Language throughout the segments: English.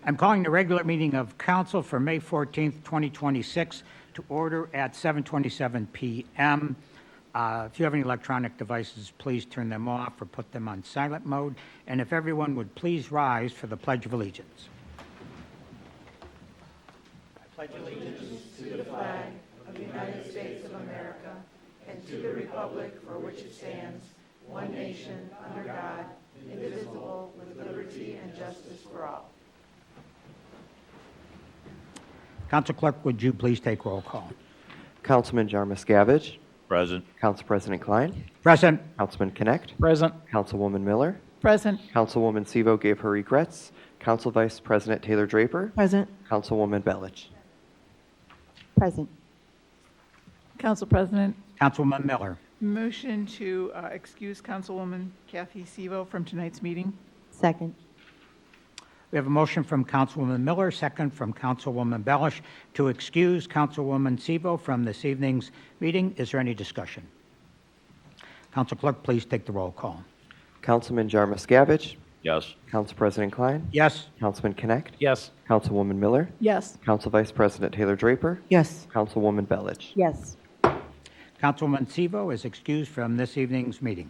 I'm calling the regular meeting of council for May 14th, 2026 to order at 7:27 p.m. If you have any electronic devices, please turn them off or put them on silent mode. And if everyone would please rise for the Pledge of Allegiance. I pledge allegiance to the flag of the United States of America and to the republic for which it stands, one nation, under God, indivisible, with liberty and justice for all. Council Clerk, would you please take roll call? Councilman Jarmuscavage. Present. Council President Klein. Present. Councilman Connect. Present. Councilwoman Miller. Present. Councilwoman Sevo gave her regrets. Council Vice President Taylor Draper. Present. Councilwoman Belich. Present. Council President, Councilwoman Miller. motion to excuse Councilwoman Kathy Sevo from tonight's meeting. Second. We have a motion from Councilwoman Miller, second from Councilwoman Belich, to excuse Councilwoman Sevo from this evening's meeting. Is there any discussion? Council Clerk, please take the roll call. Councilman Jarmuscavage. Yes. Council President Klein. Yes. Councilman Connect. Yes. Councilwoman Miller. Yes. Council Vice President Taylor Draper. Yes. Councilwoman Belich. Yes. Councilwoman Sevo is excused from this evening's meeting.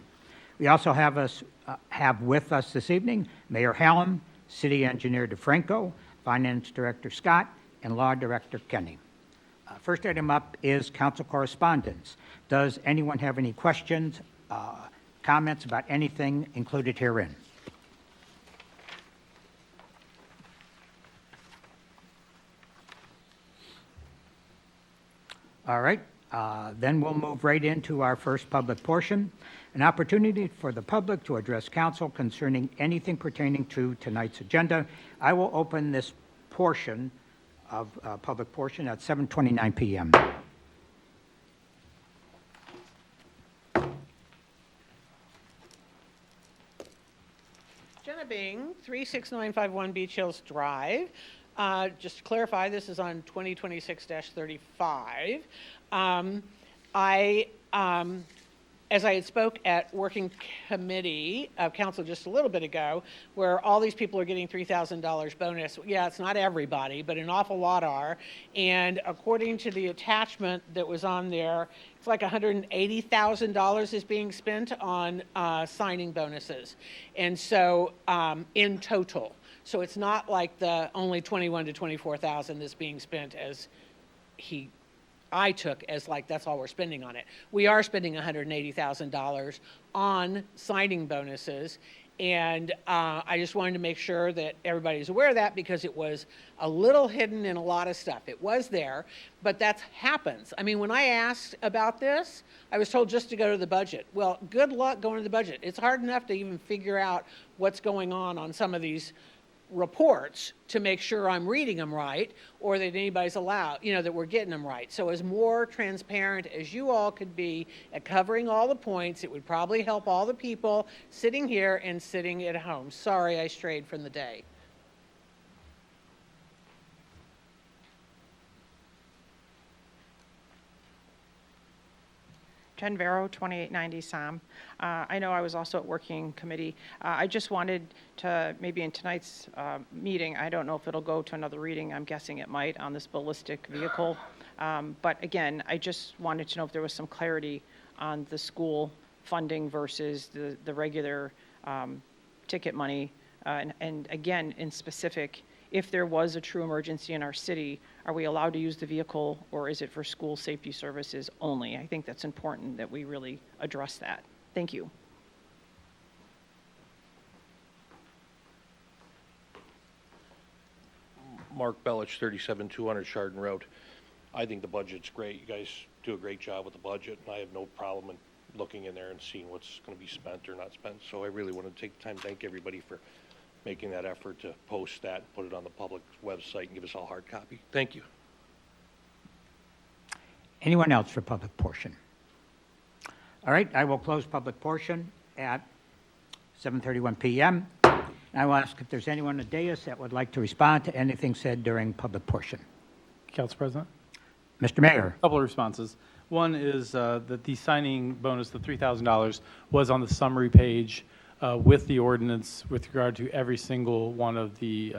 We also have with us this evening Mayor Hallam, City Engineer DeFranco, Finance Director Scott, and Law Director Kenny. First item up is council correspondence. Does anyone have any questions, comments about anything included herein? All right, then we'll move right into our first public portion, an opportunity for the public to address council concerning anything pertaining to tonight's agenda. I will open this portion of public portion at 7:29 p.m. Jenna Bing, 36951 Beach Hills Drive. Just to clarify, this is on 2026-35. As I had spoke at working committee of council just a little bit ago, where all these people are getting $3,000 bonus. Yeah, it's not everybody, but an awful lot are. And according to the attachment that was on there, it's like $180,000 is being spent on signing bonuses. And so in total. So it's not like the only $21,000 to $24,000 that's being spent as I took as like that's all we're spending on it. We are spending $180,000 on signing bonuses, and I just wanted to make sure that everybody's aware of that because it was a little hidden in a lot of stuff. It was there, but that happens. I mean, when I asked about this, I was told just to go to the budget. Well, good luck going to the budget. It's hard enough to even figure out what's going on some of these reports to make sure I'm reading them right or that anybody's allowed, that we're getting them right. So as more transparent as you all could be at covering all the points, it would probably help all the people sitting here and sitting at home. Sorry I strayed from the day. Jen Vero, 2890 SOM. I know I was also at working committee. I just wanted to, maybe in tonight's meeting, I don't know if it'll go to another reading, I'm guessing it might, on this ballistic vehicle. But again, I just wanted to know if there was some clarity on the school funding versus the regular ticket money. And again, in specific, if there was a true emergency in our city, are we allowed to use the vehicle or is it for school safety services only? I think that's important that we really address that. Thank you. Mark Belich, 37200 Chardon Road. I think the budget's great. You guys do a great job with the budget, and I have no problem in looking in there and seeing what's going to be spent or not spent. So I really want to take the time to thank everybody for making that effort to post that, put it on the public website, and give us all hard copy. Thank you. Anyone else for public portion? All right, I will close public portion at 7:31 p.m. I will ask if there's anyone on the dais that would like to respond to anything said during public portion. Council President? Mr. Mayor. A couple of responses. One is that the signing bonus, the $3,000, was on the summary page with the ordinance with regard to every single one of the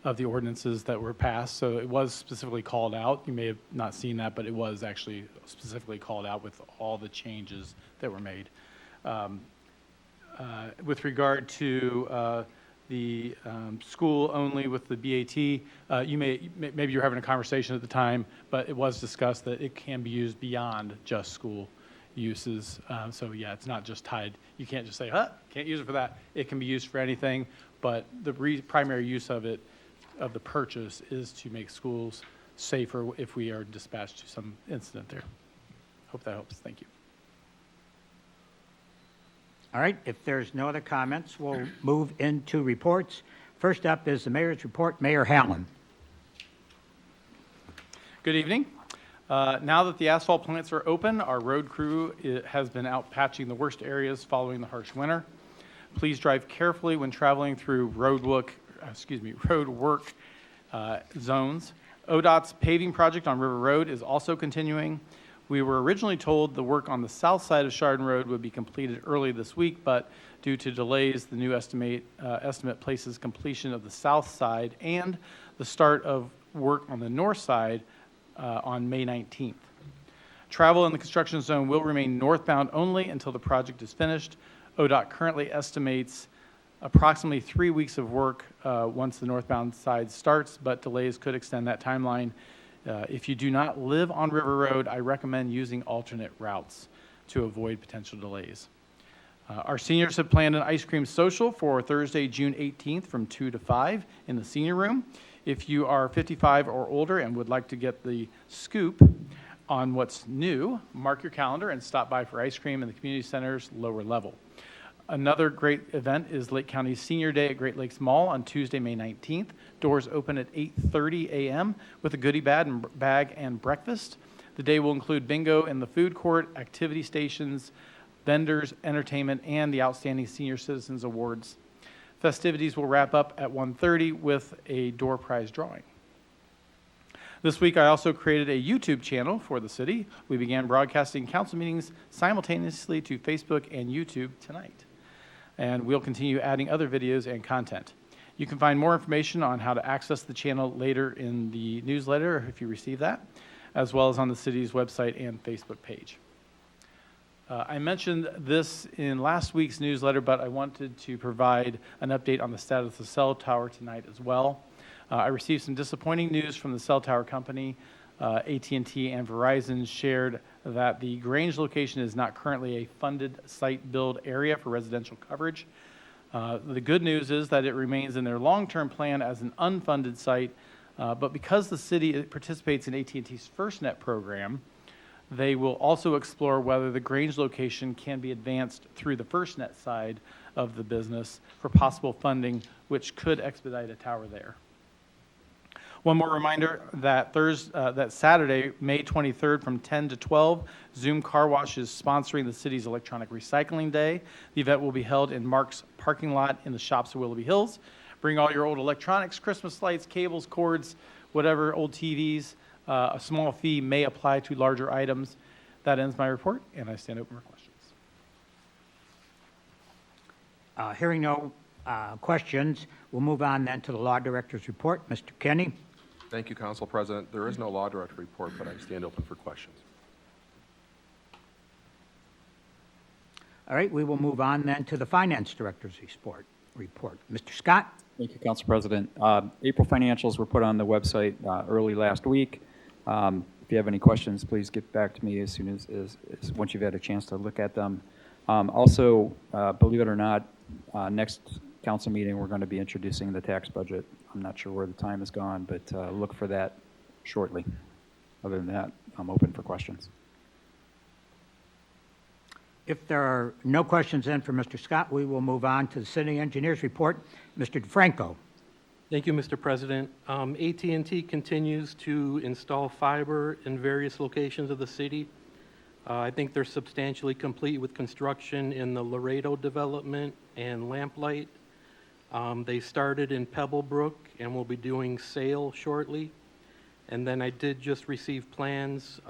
of the ordinances that were passed. So it was specifically called out. You may have not seen that, but it was actually specifically called out with all the changes that were made. With regard to the school only with the BAT, maybe you were having a conversation at the time, but it was discussed that it can be used beyond just school uses. So yeah, it's not just tied. You can't just say, can't use it for that. It can be used for anything, but the primary use of it, of the purchase, is to make schools safer if we are dispatched to some incident there. Hope that helps. Thank you. All right, if there's no other comments, we'll move into reports. First up is the mayor's report. Mayor Hallam. Good evening. Now that the asphalt plants are open, our road crew has been out patching the worst areas following the harsh winter. Please drive carefully when traveling through road work zones. ODOT's paving project on River Road is also continuing. We were originally told the work on the south side of Chardon Road would be completed early this week, but due to delays, the new estimate places completion of the south side and the start of work on the north side on May 19th. Travel in the construction zone will remain northbound only until the project is finished. ODOT currently estimates approximately 3 weeks of work once the northbound side starts, but delays could extend that timeline. If you do not live on River Road, I recommend using alternate routes to avoid potential delays. Our seniors have planned an ice cream social for Thursday, June 18th from 2 to 5 in the senior room. If you are 55 or older and would like to get the scoop on what's new, mark your calendar and stop by for ice cream in the community center's lower level. Another great event is Lake County Senior Day at Great Lakes Mall on Tuesday, May 19th. Doors open at 8:30 a.m. with a goodie bag and breakfast. The day will include bingo in the food court, activity stations, vendors, entertainment, and the Outstanding Senior Citizens Awards. Festivities will wrap up at 1:30 with a door prize drawing. This week, I also created a YouTube channel for the city. We began broadcasting council meetings simultaneously to Facebook and YouTube tonight. And we'll continue adding other videos and content. You can find more information on how to access the channel later in the newsletter if you receive that, as well as on the city's website and Facebook page. I mentioned this in last week's newsletter, but I wanted to provide an update on the status of the cell tower tonight as well. I received some disappointing news from the cell tower company. AT&T and Verizon shared that the Grange location is not currently a funded site build area for residential coverage. The good news is that it remains in their long-term plan as an unfunded site, but because the city participates in AT&T's FirstNet program, they will also explore whether the Grange location can be advanced through the FirstNet side of the business for possible funding, which could expedite a tower there. One more reminder that that Saturday, May 23rd from 10 to 12, Zoom Car Wash is sponsoring the city's Electronic Recycling Day. The event will be held in Mark's parking lot in the shops of Willoughby Hills. Bring all your old electronics, Christmas lights, cables, cords, whatever, old TVs. A small fee may apply to larger items. That ends my report, and I stand open for questions. Hearing no questions, we'll move on then to the Law Director's report. Mr. Kenny. Thank you, Council President. There is no Law Director report, but I stand open for questions. All right, we will move on then to the Finance Director's report. Mr. Scott. Thank you, Council President. April financials were put on the website early last week. If you have any questions, please get back to me as soon as once you've had a chance to look at them. Also, believe it or not, next council meeting, we're going to be introducing the tax budget. I'm not sure where the time has gone, but look for that shortly. Other than that, I'm open for questions. If there are no questions then for Mr. Scott, we will move on to the City Engineer's report. Mr. DeFranco. Thank you, Mr. President. AT&T continues to install fiber in various locations of the city. I think they're substantially complete with construction in the Laredo development and Lamplight. They started in Pebblebrook and will be doing Sale shortly. And then I did just receive plans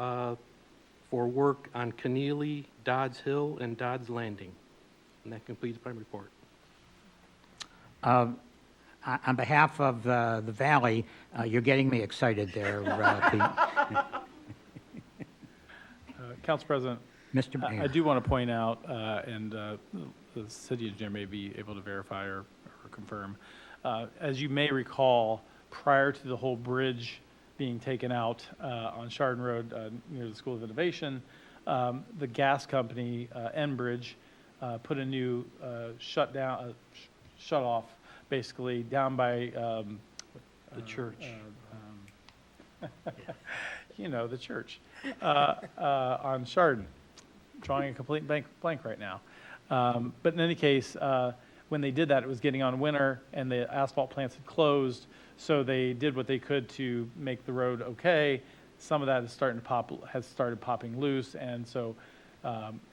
for work on Keneally, Dodds Hill, and Dodds Landing. And that completes my report. On behalf of the Valley, you're getting me excited there, Pete. Council President, Mr. I Mayor. do want to point out, and the city engineer may be able to verify or confirm, as you may recall, prior to the whole bridge being taken out on Chardon Road near the School of Innovation, the gas company, Enbridge, put a new shut-off, basically, down by The church. you know, the church, on Chardon. Drawing a complete blank right now. But in any case, when they did that, it was getting on winter, and the asphalt plants had closed, so they did what they could to make the road okay. Some of that is has started popping loose, and so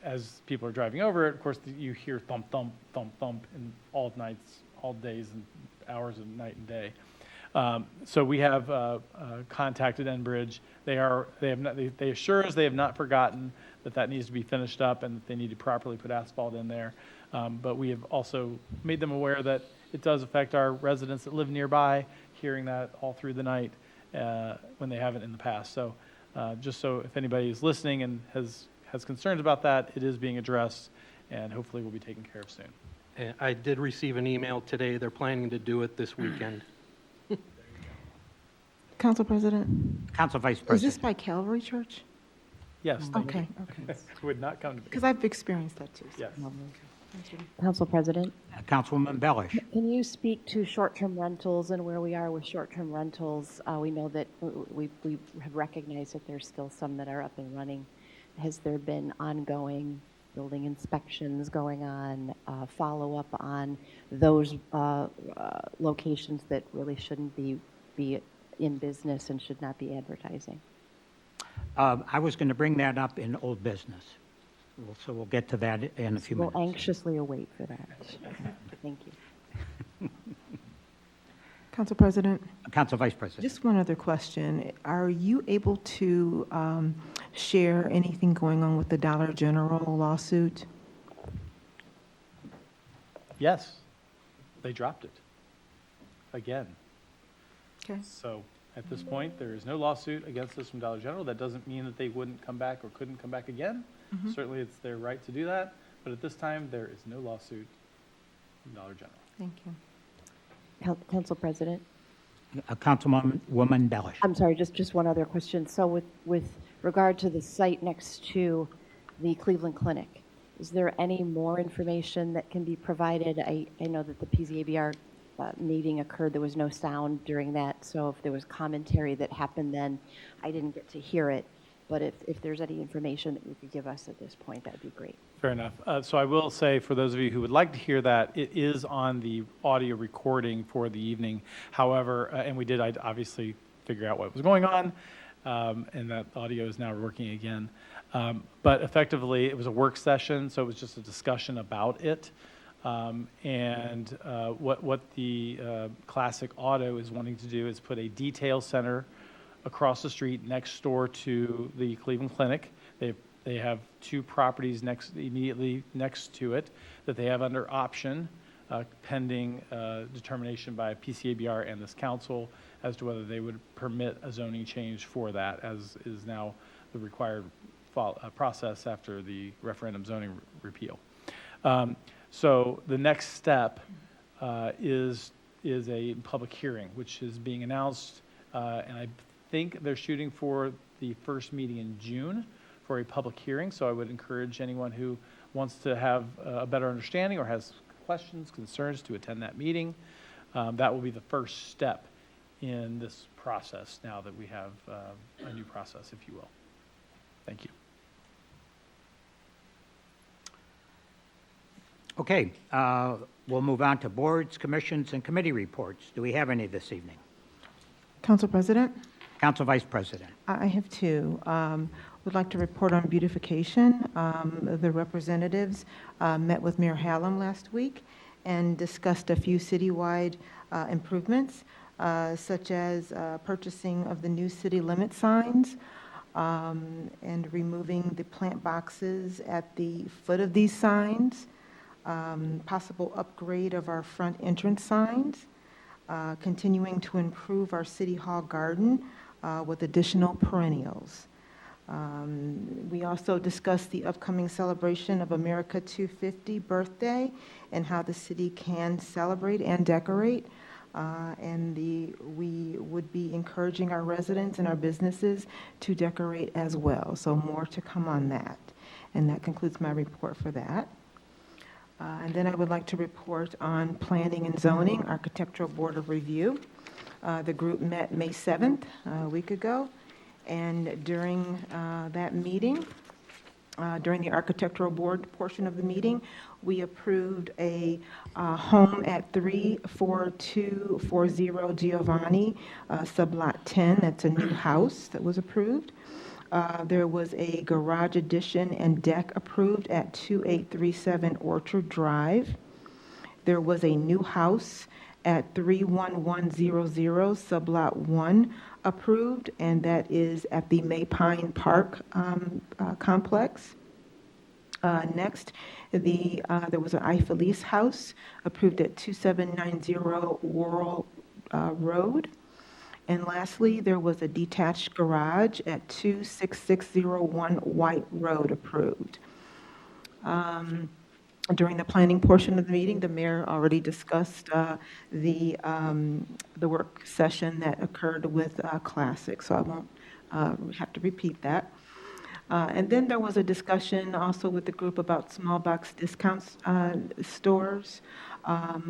as people are driving over it, of course, you hear thump, thump, thump, thump in all nights, all days and hours of night and day. So we have contacted Enbridge. They assure us they have not forgotten that needs to be finished up and that they need to properly put asphalt in there. But we have also made them aware that it does affect our residents that live nearby, hearing that all through the night when they haven't in the past. So just so if anybody is listening and has concerns about that, it is being addressed and hopefully will be taken care of soon. And I did receive an email today. They're planning to do it this weekend. Council President, Council Vice is this President. by Calvary Church? Yes, thank you. Okay, okay. Would not come to me. Because I've experienced that too. so- Yes. Thank you. Council President, Councilwoman Bellish. can you speak to short-term rentals and where we are with short-term rentals? We know that we have recognized that there's still some that are up and running. Has there been ongoing building inspections going on, follow-up on those locations that really shouldn't be in business and should not be advertising? I was going to bring that up in old business. So we'll get to that in a few We'll minutes. anxiously await for that. Thank you. Council President, Council Vice President. just one other question. Are you able to share anything going on with the Dollar General lawsuit? Yes, they dropped it again. Okay. So at this point, there is no lawsuit against us from Dollar General. That doesn't mean that they wouldn't come back or couldn't come back again. Certainly, it's their right to do that. But at this time, there is no lawsuit from Dollar General. Thank you. Council President? Councilwoman Bellish. I'm sorry, just one other question. So with regard to the site next to the Cleveland Clinic, is there any more information that can be provided? I know that the PZABR meeting occurred, there was no sound during that, so if there was commentary that happened then, I didn't get to hear it. But if there's any information that you could give us at this point, that'd be great. Fair enough. So I will say, for those of you who would like to hear that, it is on the audio recording for the evening. However, and we did obviously figure out what was going on, and that audio is now working again. But effectively, it was a work session, so it was just a discussion about it. And what the Classic Auto is wanting to do is put a detail center across the street next door to the Cleveland Clinic. They have two properties immediately next to it that they have under option, pending determination by PCABR and this council as to whether they would permit a zoning change for that, as is now the required process after the referendum zoning repeal. So the next step is a public hearing, which is being announced, and I think they're shooting for the first meeting in June for a public hearing. So I would encourage anyone who wants to have a better understanding or has questions, concerns to attend that meeting. That will be the first step in this process now that we have a new process, if you will. Thank you. Okay, we'll move on to boards, commissions, and committee reports. Do we have any this evening? Council President? Council Vice President. I have two. Would like to report on beautification. The representatives met with Mayor Hallam last week and discussed a few citywide improvements, such as purchasing of the new city limit signs and removing the plant boxes at the foot of these signs, possible upgrade of our front entrance signs, continuing to improve our City Hall garden with additional perennials. We also discussed the upcoming celebration of America 250 birthday and how the city can celebrate and decorate. We would be encouraging our residents and our businesses to decorate as well. So more to come on that. And that concludes my report for that. And then I would like to report on Planning and Zoning, Architectural Board of Review. The group met May 7th, a week ago. And during that meeting, during the Architectural Board portion of the meeting, we approved a home at 34240 Giovanni, Sublot 10. That's a new house that was approved. There was a garage addition and deck approved at 2837 Orchard Drive. There was a new house at 31100 Sublot 1 approved, and that is at the Maypine Park complex. Next, there was an iFelice house approved at 2790 Worrell Road. And lastly, there was a detached garage at 26601 White Road approved. During the planning portion of the meeting, the mayor already discussed the work session that occurred with Classic, so I won't have to repeat that. And then there was a discussion also with the group about small box discount stores.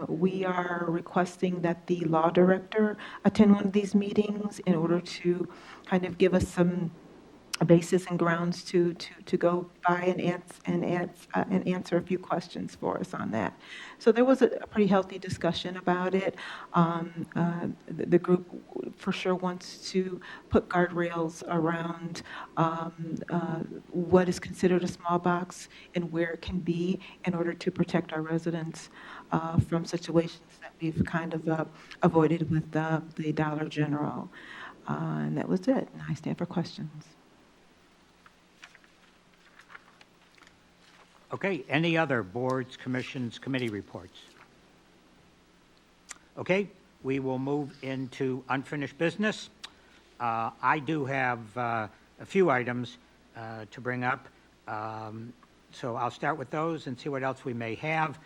We are requesting that the law director attend one of these meetings in order to kind of give us some basis and grounds to go by and answer a few questions for us on that. So there was a pretty healthy discussion about it. The group for sure wants to put guardrails around what is considered a small box and where it can be in order to protect our residents from situations that we've kind of avoided with the Dollar General. And that was it. I stand for questions. Okay, any other boards, commissions, committee reports? Okay, we will move into unfinished business. I do have a few items to bring up, so I'll start with those and see what else we may have.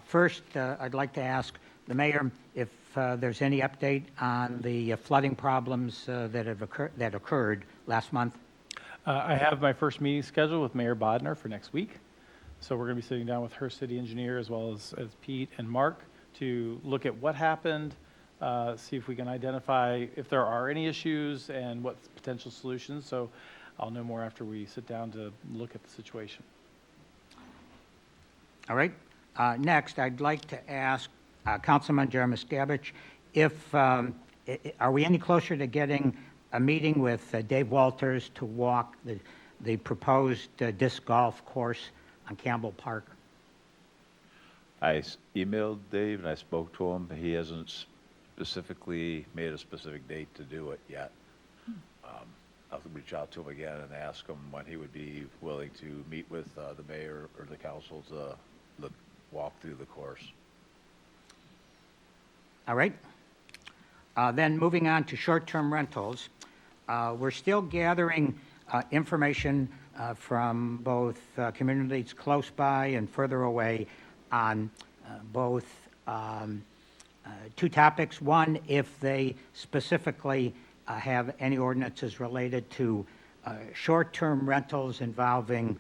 First, I'd like to ask the mayor if there's any update on the flooding problems that occurred last month. I have my first meeting scheduled with Mayor Bodnar for next week. So we're going to be sitting down with her city engineer as well as Pete and Mark to look at what happened, see if we can identify if there are any issues and what potential solutions. So I'll know more after we sit down to look at the situation. All right. Next, I'd like to ask Councilman Jeremy Skavich if are we any closer to getting a meeting with Dave Walters to walk the proposed disc golf course on Campbell Park? I emailed Dave and I spoke to him. He hasn't specifically made a specific date to do it yet. I'll reach out to him again and ask him when he would be willing to meet with the mayor or the council to walk through the course. All right. Then moving on to short-term rentals, we're still gathering information from both communities close by and further away on both two topics. One, if they specifically have any ordinances related to short-term rentals involving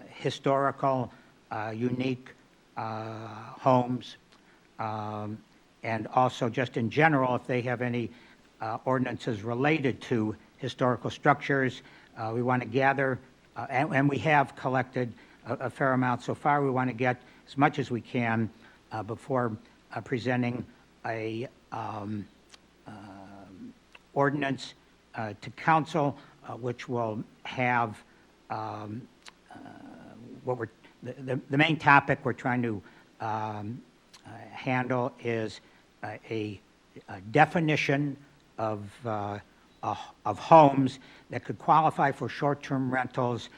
historical, unique homes, and also just in general, if they have any ordinances related to historical structures. We want to gather, and we have collected a fair amount so far. We want to get as much as we can before presenting a ordinance to council, which will have the main topic we're trying to handle is a definition of homes that could qualify for short-term rentals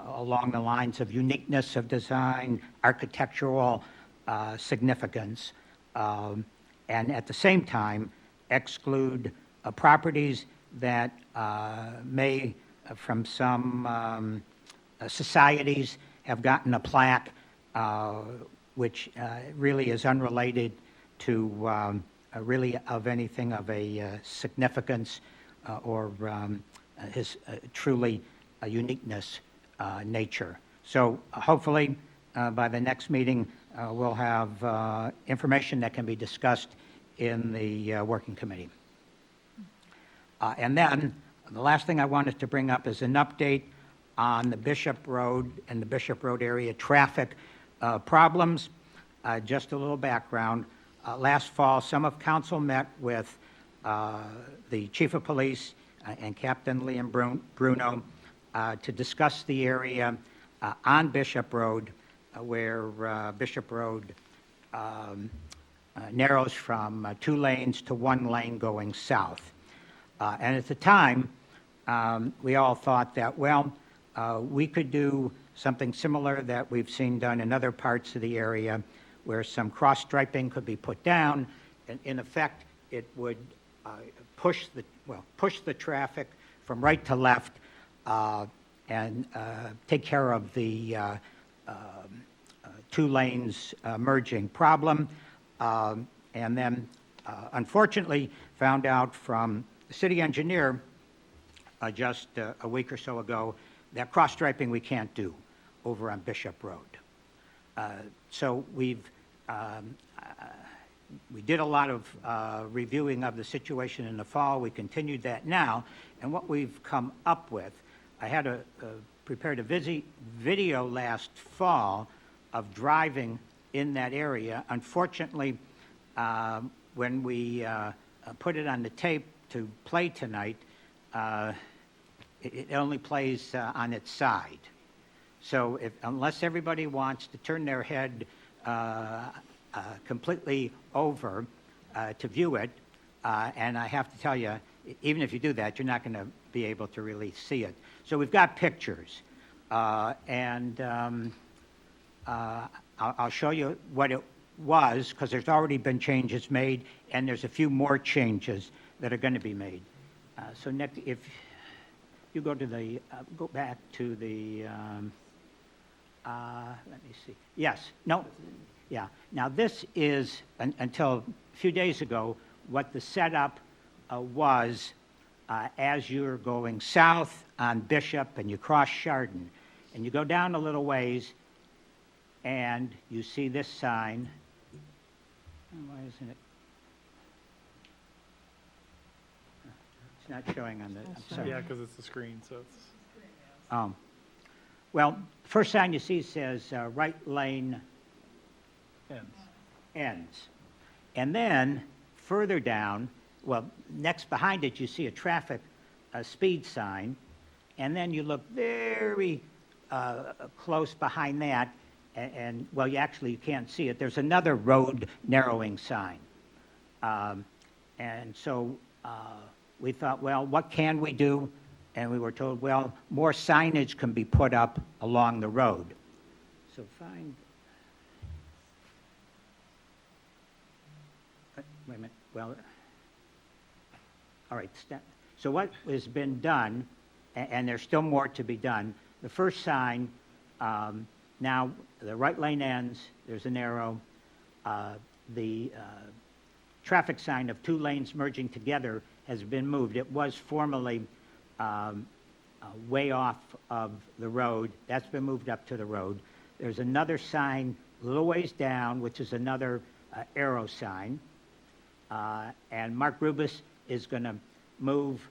along the lines of uniqueness of design, architectural significance, and at the same time exclude properties that may, from some societies, have gotten a plaque which really is unrelated to really of anything of a significance or his truly uniqueness nature. So hopefully by the next meeting we'll have information that can be discussed in the working committee. And then the last thing I wanted to bring up is an update on the Bishop Road and the Bishop Road area traffic problems. Just a little background. Last fall, some of council met with the chief of police and Captain Liam Bruno to discuss the area on Bishop Road where Bishop Road narrows from 2 lanes to 1 lane going south. And at the time, we all thought that, well, we could do something similar that we've seen done in other parts of the area where some cross striping could be put down, and in effect it would push the traffic from right to left and take care of the 2 lanes merging problem. And then unfortunately found out from the city engineer just a week or so ago that cross striping we can't do over on Bishop Road. So we did a lot of reviewing of the situation in the fall. We continued that now, and what we've come up with, I had prepared a video last fall of driving in that area. Unfortunately, when we put it on the tape to play tonight, it only plays on its side. So unless everybody wants to turn their head completely over to view it, and I have to tell you, even if you do that, you're not going to be able to really see it. So we've got pictures, and I'll show you what it was, because there's already been changes made, and there's a few more changes that are going to be made. So next, if you go to the, go back to the, let me see. Yes, no, yeah. Now this is, until a few days ago, what the setup was as you're going south on Bishop and you cross Chardon. And you go down a little ways and you see this sign. Why isn't it? It's not showing on the, I'm sorry. Yeah, because it's the screen, so it's. Well, first sign you see says right lane ends. And then further down, well, next behind it, you see a traffic speed sign. And then you look very close behind that, and well, you can't see it. There's another road narrowing sign. And so we thought, well, what can we do? And we were told, well, more signage can be put up along the road. So find, wait a minute, well, all right, so what has been done, and there's still more to be done, the first sign, now the right lane ends, there's an arrow, the traffic sign of 2 lanes merging together has been moved. It was formerly way off of the road. That's been moved up to the road. There's another sign a little ways down, which is another arrow sign. And Mark Rubis is going to move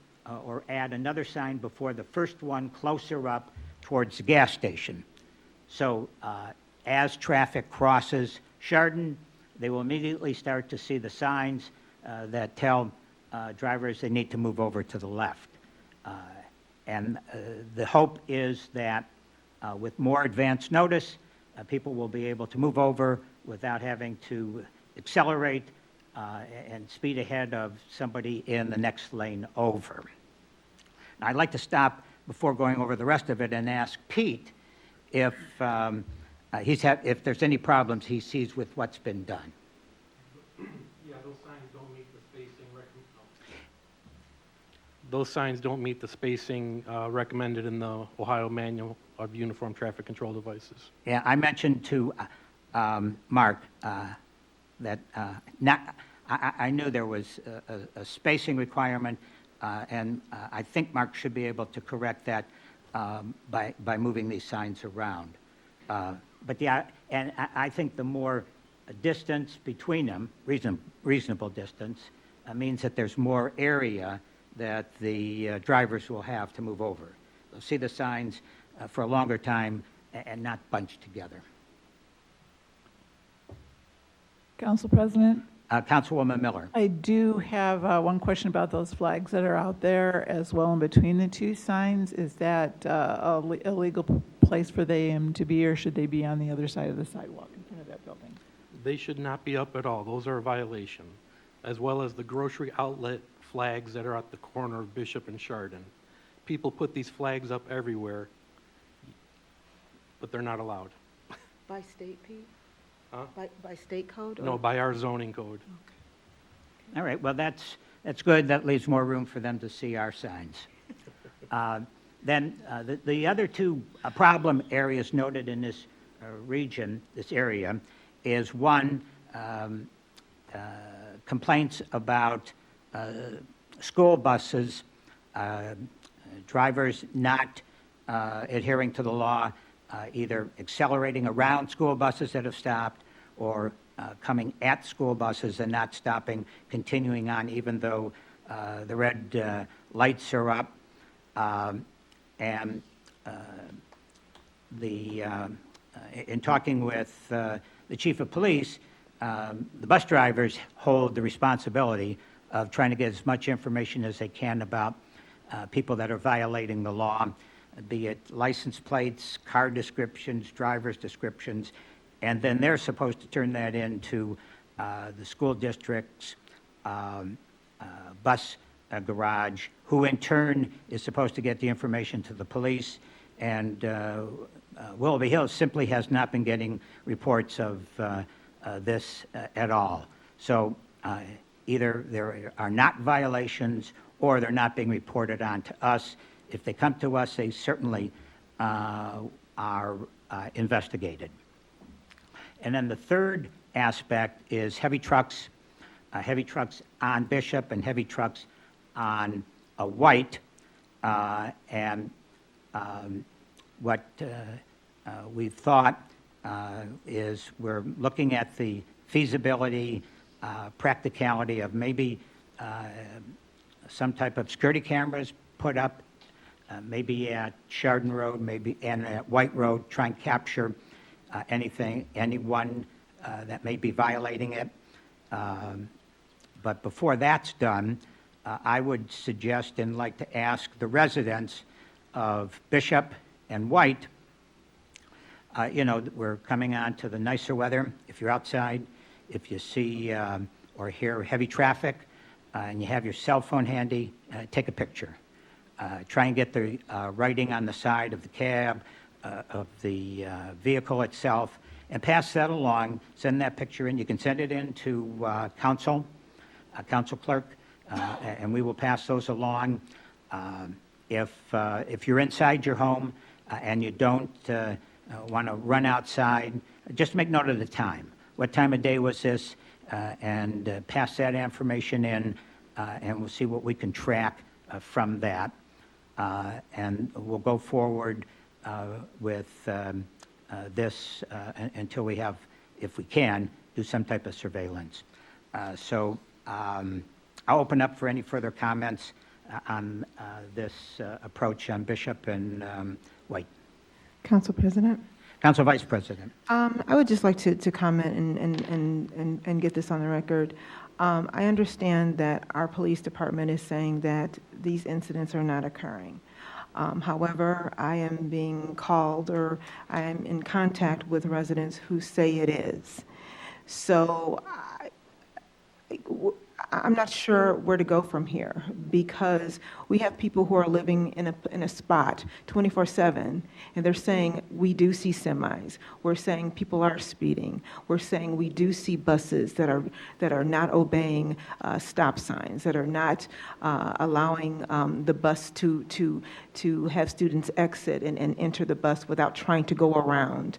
or add another sign before the first one closer up towards the gas station. So as traffic crosses Chardon, they will immediately start to see the signs that tell drivers they need to move over to the left. And the hope is that with more advance notice, people will be able to move over without having to accelerate and speed ahead of somebody in the next lane over. Now, I'd like to stop before going over the rest of it and ask Pete if if there's any problems, he sees with what's been done. Yeah, those signs don't meet the spacing recommended in the Ohio Manual of Uniform Traffic Control Devices. Yeah, I mentioned to Mark that I knew there was a spacing requirement, and I think Mark should be able to correct that by moving these signs around. But yeah, and I think the more distance between them, reasonable distance, means that there's more area that the drivers will have to move over. They'll see the signs for a longer time and not bunched together. Council President, Councilwoman Miller. I do have one question about those flags that are out there as well in between the two signs. Is that a legal place for them to be, or should they be on the other side of the sidewalk in front of that building? They should not be up at all. Those are a violation, as well as the grocery outlet flags that are at the corner of Bishop and Chardon. People put these flags up everywhere, but they're not allowed. By state, Pete? Huh? By state code? No, by our zoning code. All right, well, that's good. That leaves more room for them to see our signs. Then the other two problem areas noted in this region, this area, is one, complaints about school buses, drivers not adhering to the law, either accelerating around school buses that have stopped or coming at school buses and not stopping, continuing on even though the red lights are up. In talking with the chief of police, the bus drivers hold the responsibility of trying to get as much information as they can about people that are violating the law, be it license plates, car descriptions, driver's descriptions, and then they're supposed to turn that into the school district's bus garage, who in turn is supposed to get the information to the police. And Willoughby Hills simply has not been getting reports of this at all. So either there are not violations or they're not being reported on to us. If they come to us, they certainly are investigated. And then the third aspect is heavy trucks on Bishop and heavy trucks on White. What we've thought is we're looking at the feasibility, practicality of maybe some type of security cameras put up, maybe at Chardon Road, maybe and at White Road, try and capture anyone that may be violating it. But before that's done, I would suggest and like to ask the residents of Bishop and White, we're coming on to the nicer weather. If you're outside, if you see or hear heavy traffic and you have your cell phone handy, take a picture. Try and get the writing on the side of the cab, of the vehicle itself, and pass that along. Send that picture in. You can send it in to council clerk, and we will pass those along. If you're inside your home and you don't want to run outside, just make note of the time. What time of day was this? And pass that information in, and we'll see what we can track from that. And we'll go forward with this until we have, if we can, do some type of surveillance. So I'll open up for any further comments on this approach on Bishop and White. Council President? Council Vice President. I would just like to comment and get this on the record. I understand that our police department is saying that these incidents are not occurring. However, I am being called or I am in contact with residents who say it is. So I'm not sure where to go from here, because we have people who are living in a spot 24/7, and they're saying, we do see semis. We're saying people are speeding. We're saying we do see buses that are not obeying stop signs, that are not allowing the bus to have students exit and enter the bus without trying to go around.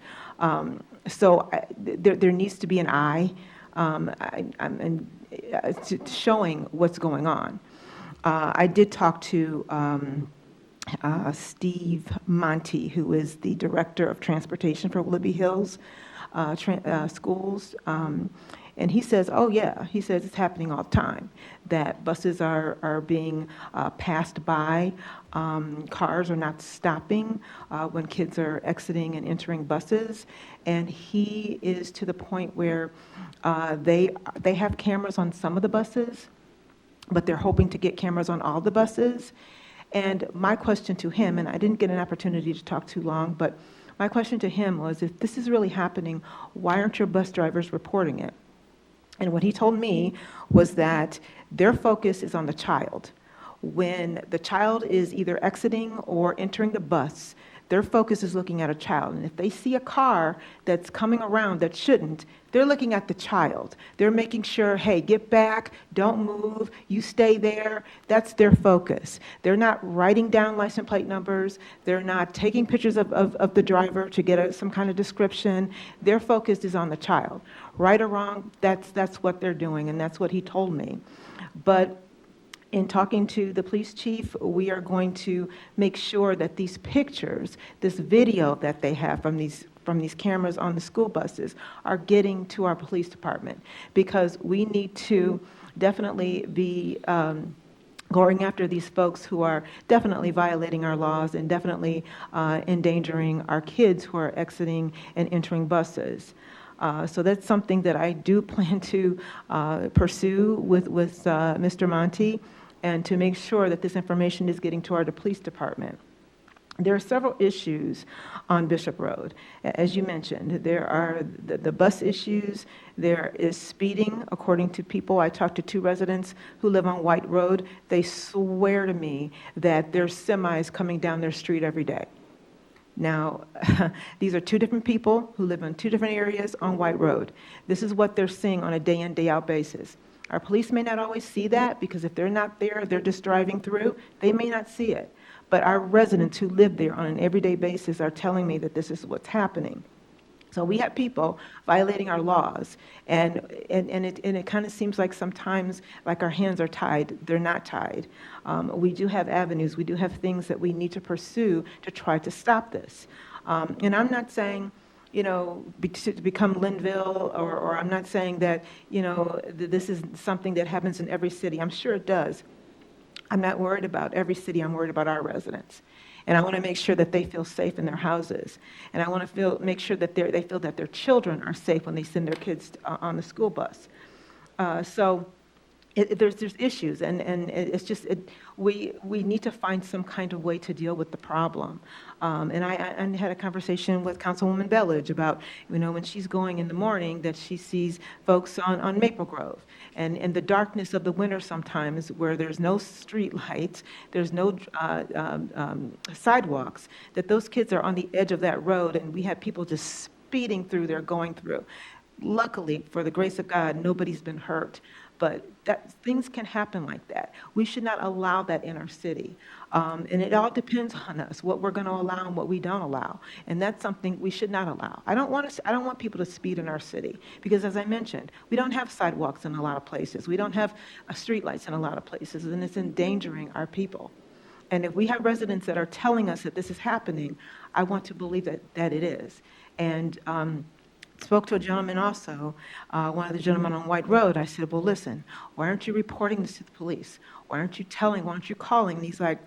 So there needs to be an eye showing what's going on. I did talk to Steve Monty, who is the Director of Transportation for Libby Hills Schools. And he says, oh yeah, he says it's happening all the time, that buses are being passed by, cars are not stopping when kids are exiting and entering buses. And he is to the point where they have cameras on some of the buses, but they're hoping to get cameras on all the buses. And my question to him, and I didn't get an opportunity to talk too long, but my question to him was, if this is really happening, why aren't your bus drivers reporting it? And what he told me was that their focus is on the child. When the child is either exiting or entering the bus, their focus is looking at a child. And if they see a car that's coming around that shouldn't, they're looking at the child. They're making sure, hey, get back, don't move, you stay there. That's their focus. They're not writing down license plate numbers. They're not taking pictures of the driver to get some kind of description. Their focus is on the child. Right or wrong, that's what they're doing, and that's what he told me. But in talking to the police chief, we are going to make sure that these pictures, this video that they have from these cameras on the school buses, are getting to our police department, because we need to definitely be going after these folks who are definitely violating our laws and definitely endangering our kids who are exiting and entering buses. So that's something that I do plan to pursue with Mr. Monty, and to make sure that this information is getting to our police department. There are several issues on Bishop Road. As you mentioned, there are the bus issues, there is speeding, according to people. I talked to 2 residents who live on White Road. They swear to me that there's semis coming down their street every day. Now, these are 2 different people who live in 2 different areas on White Road. This is what they're seeing on a day-in, day-out basis. Our police may not always see that, because if they're not there, they're just driving through, they may not see it. But our residents who live there on an everyday basis are telling me that this is what's happening. So we have people violating our laws, and it kind of seems like sometimes like our hands are tied. They're not tied. We do have avenues. We do have things that we need to pursue to try to stop this. And I'm not saying, to become Linville, or I'm not saying that, this is something that happens in every city. I'm sure it does. I'm not worried about every city. I'm worried about our residents. And I want to make sure that they feel safe in their houses. And I want to make sure that they feel that their children are safe when they send their kids on the school bus. So there's issues, and it's just, we need to find some kind of way to deal with the problem. And I had a conversation with Councilwoman Belledge about, when she's going in the morning, that she sees folks on Maple Grove. And in the darkness of the winter sometimes, where there's no street lights, there's no sidewalks, that those kids are on the edge of that road, and we have people just speeding through there, going through. Luckily, for the grace of God, nobody's been hurt. But things can happen like that. We should not allow that in our city. And it all depends on us, what we're going to allow and what we don't allow. And that's something we should not allow. I don't want people to speed in our city, because, as I mentioned, we don't have sidewalks in a lot of places. We don't have streetlights in a lot of places, and it's endangering our people. And if we have residents that are telling us that this is happening, I want to believe that it is. And spoke to a gentleman also, one of the gentlemen on White Road. I said, well, listen, why aren't you reporting this to the police? Why aren't you calling? And he's like,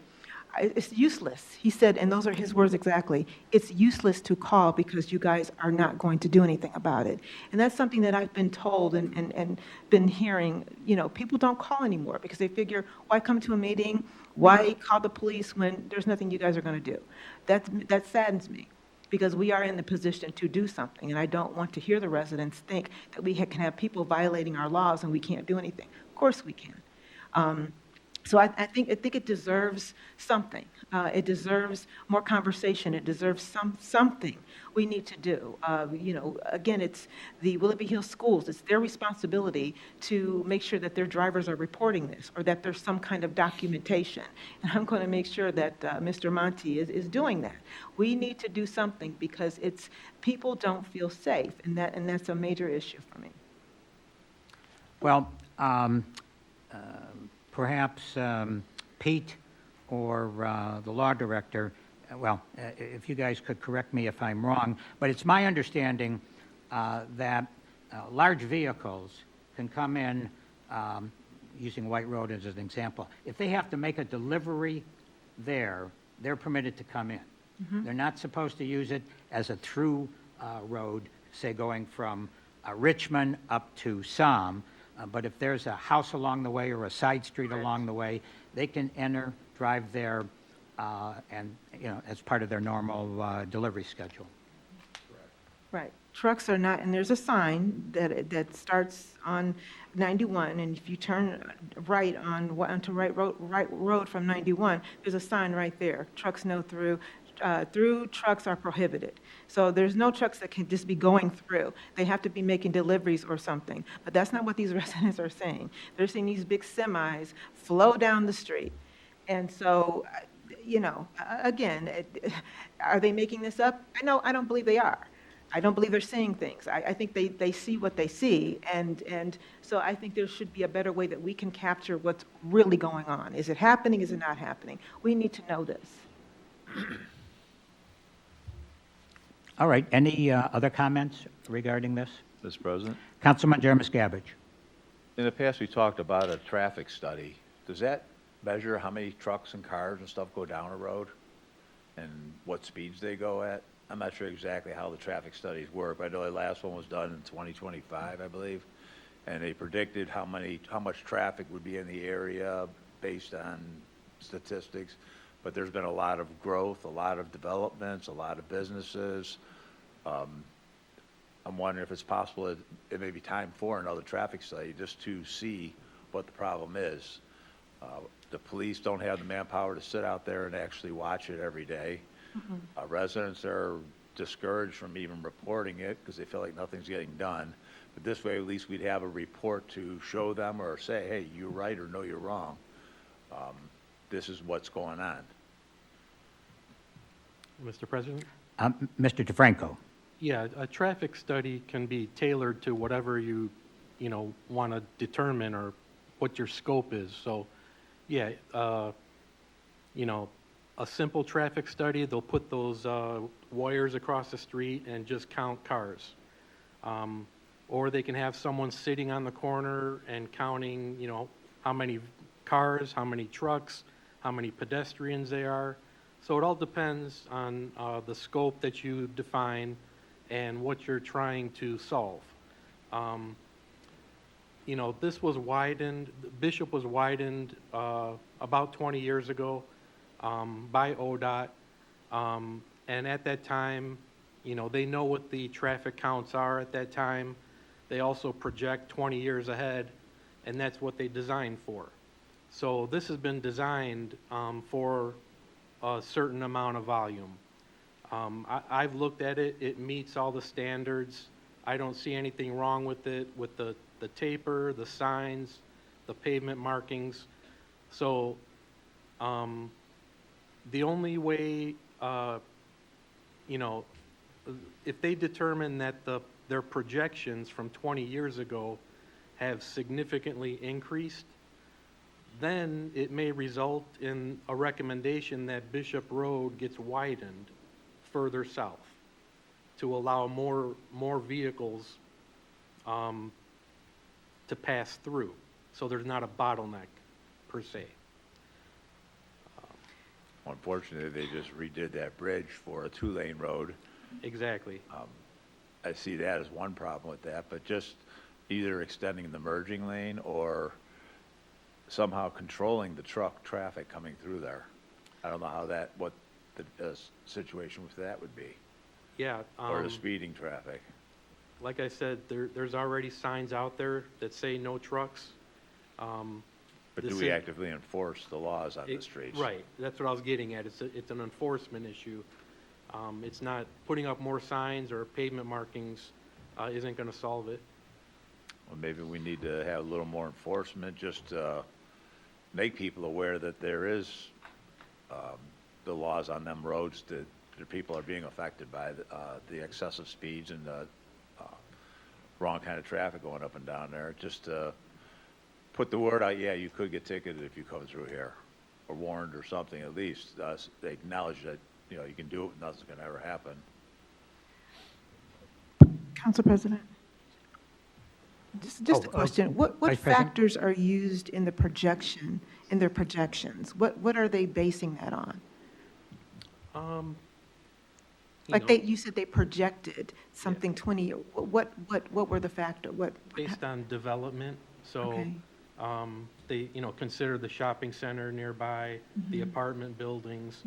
it's useless. He said, and those are his words exactly, it's useless to call because you guys are not going to do anything about it. And that's something that I've been told and been hearing. People don't call anymore because they figure, why come to a meeting? Why call the police when there's nothing you guys are going to do? That saddens me. because we are in the position to do something. And I don't want to hear the residents think that we can have people violating our laws and we can't do anything. Of course we can. So I think it deserves something. It deserves more conversation. It deserves something we need to do. Again, it's the Willoughby Hills schools. It's their responsibility to make sure that their drivers are reporting this or that there's some kind of documentation. And I'm going to make sure that Mr. Monty is doing that. We need to do something because people don't feel safe, and that's a major issue for me. Well, perhaps Pete or the law director, if you guys could correct me if I'm wrong, but it's my understanding that large vehicles can come in, using White Road as an example. If they have to make a delivery there, they're permitted to come in. They're not supposed to use it as a through road, say going from Richmond up to Somme. But if there's a house along the way or a side street along the way, they can enter, drive there, and, as part of their normal delivery schedule. Right. Trucks are not, and there's a sign that starts on 91, and if you turn right onto right road from 91, there's a sign right there. Trucks no through. Through trucks are prohibited. So there's no trucks that can just be going through. They have to be making deliveries or something. But that's not what these residents are saying. They're seeing these big semis flow down the street. And so, again, are they making this up? No, I don't believe they are. I don't believe they're seeing things. I think they see what they see. And so I think there should be a better way that we can capture what's really going on. Is it happening? Is it not happening? We need to know this. All right. Any other comments regarding this? Mr. President? Councilman Jermis Gabbage. In the past, we talked about a traffic study. Does that measure how many trucks and cars and stuff go down a road and what speeds they go at? I'm not sure exactly how the traffic studies work, but I know the last one was done in 2025, I believe, and they predicted how much traffic would be in the area based on statistics. But there's been a lot of growth, a lot of developments, a lot of businesses. I'm wondering if it's possible that it may be time for another traffic study just to see what the problem is. The police don't have the manpower to sit out there and actually watch it every day. Residents are discouraged from even reporting it because they feel like nothing's getting done. But this way, at least we'd have a report to show them or say, hey, you're right or no, you're wrong. This is what's going on. Mr. President? Mr. DeFranco. Yeah, a traffic study can be tailored to whatever you want to determine or what your scope is. So, yeah, a simple traffic study, they'll put those wires across the street and just count cars. Or they can have someone sitting on the corner and counting, how many cars, how many trucks, how many pedestrians there are. So it all depends on the scope that you define and what you're trying to solve. This was widened, Bishop was widened about 20 years ago by ODOT. And at that time, they know what the traffic counts are at that time. They also project 20 years ahead, and that's what they designed for. So this has been designed for a certain amount of volume. I've looked at it. It meets all the standards. I don't see anything wrong with it, with the taper, the signs, the pavement markings. So the only way, if they determine that their projections from 20 years ago have significantly increased, then it may result in a recommendation that Bishop Road gets widened further south to allow more vehicles to pass through, so there's not a bottleneck per se. Unfortunately, they just redid that bridge for a 2-lane road. Exactly. I see that as one problem with that, but just either extending the merging lane or somehow controlling the truck traffic coming through there. I don't know how what the situation with that would be. Yeah. or the speeding traffic? Like I said, there's already signs out there that say no trucks. But the do we ci- actively enforce the laws on the streets? Right, that's what I was getting at. It's an enforcement issue. It's not putting up more signs or pavement markings isn't going to solve it. Well, maybe we need to have a little more enforcement, just make people aware that there is the laws on them roads that the people are being affected by the excessive speeds and the wrong kind of traffic going up and down there. Just put the word out, yeah, you could get ticketed if you come through here, or warned or something at least. They acknowledge that, you know, you can do it, nothing's going to ever happen. Council President? Just a Oh, question. What Vice President? factors are used in the projection, in their projections? What are they basing that on? You said they projected something 20, what were the factor, Based on development, so Okay. they, consider the shopping center nearby, the apartment buildings,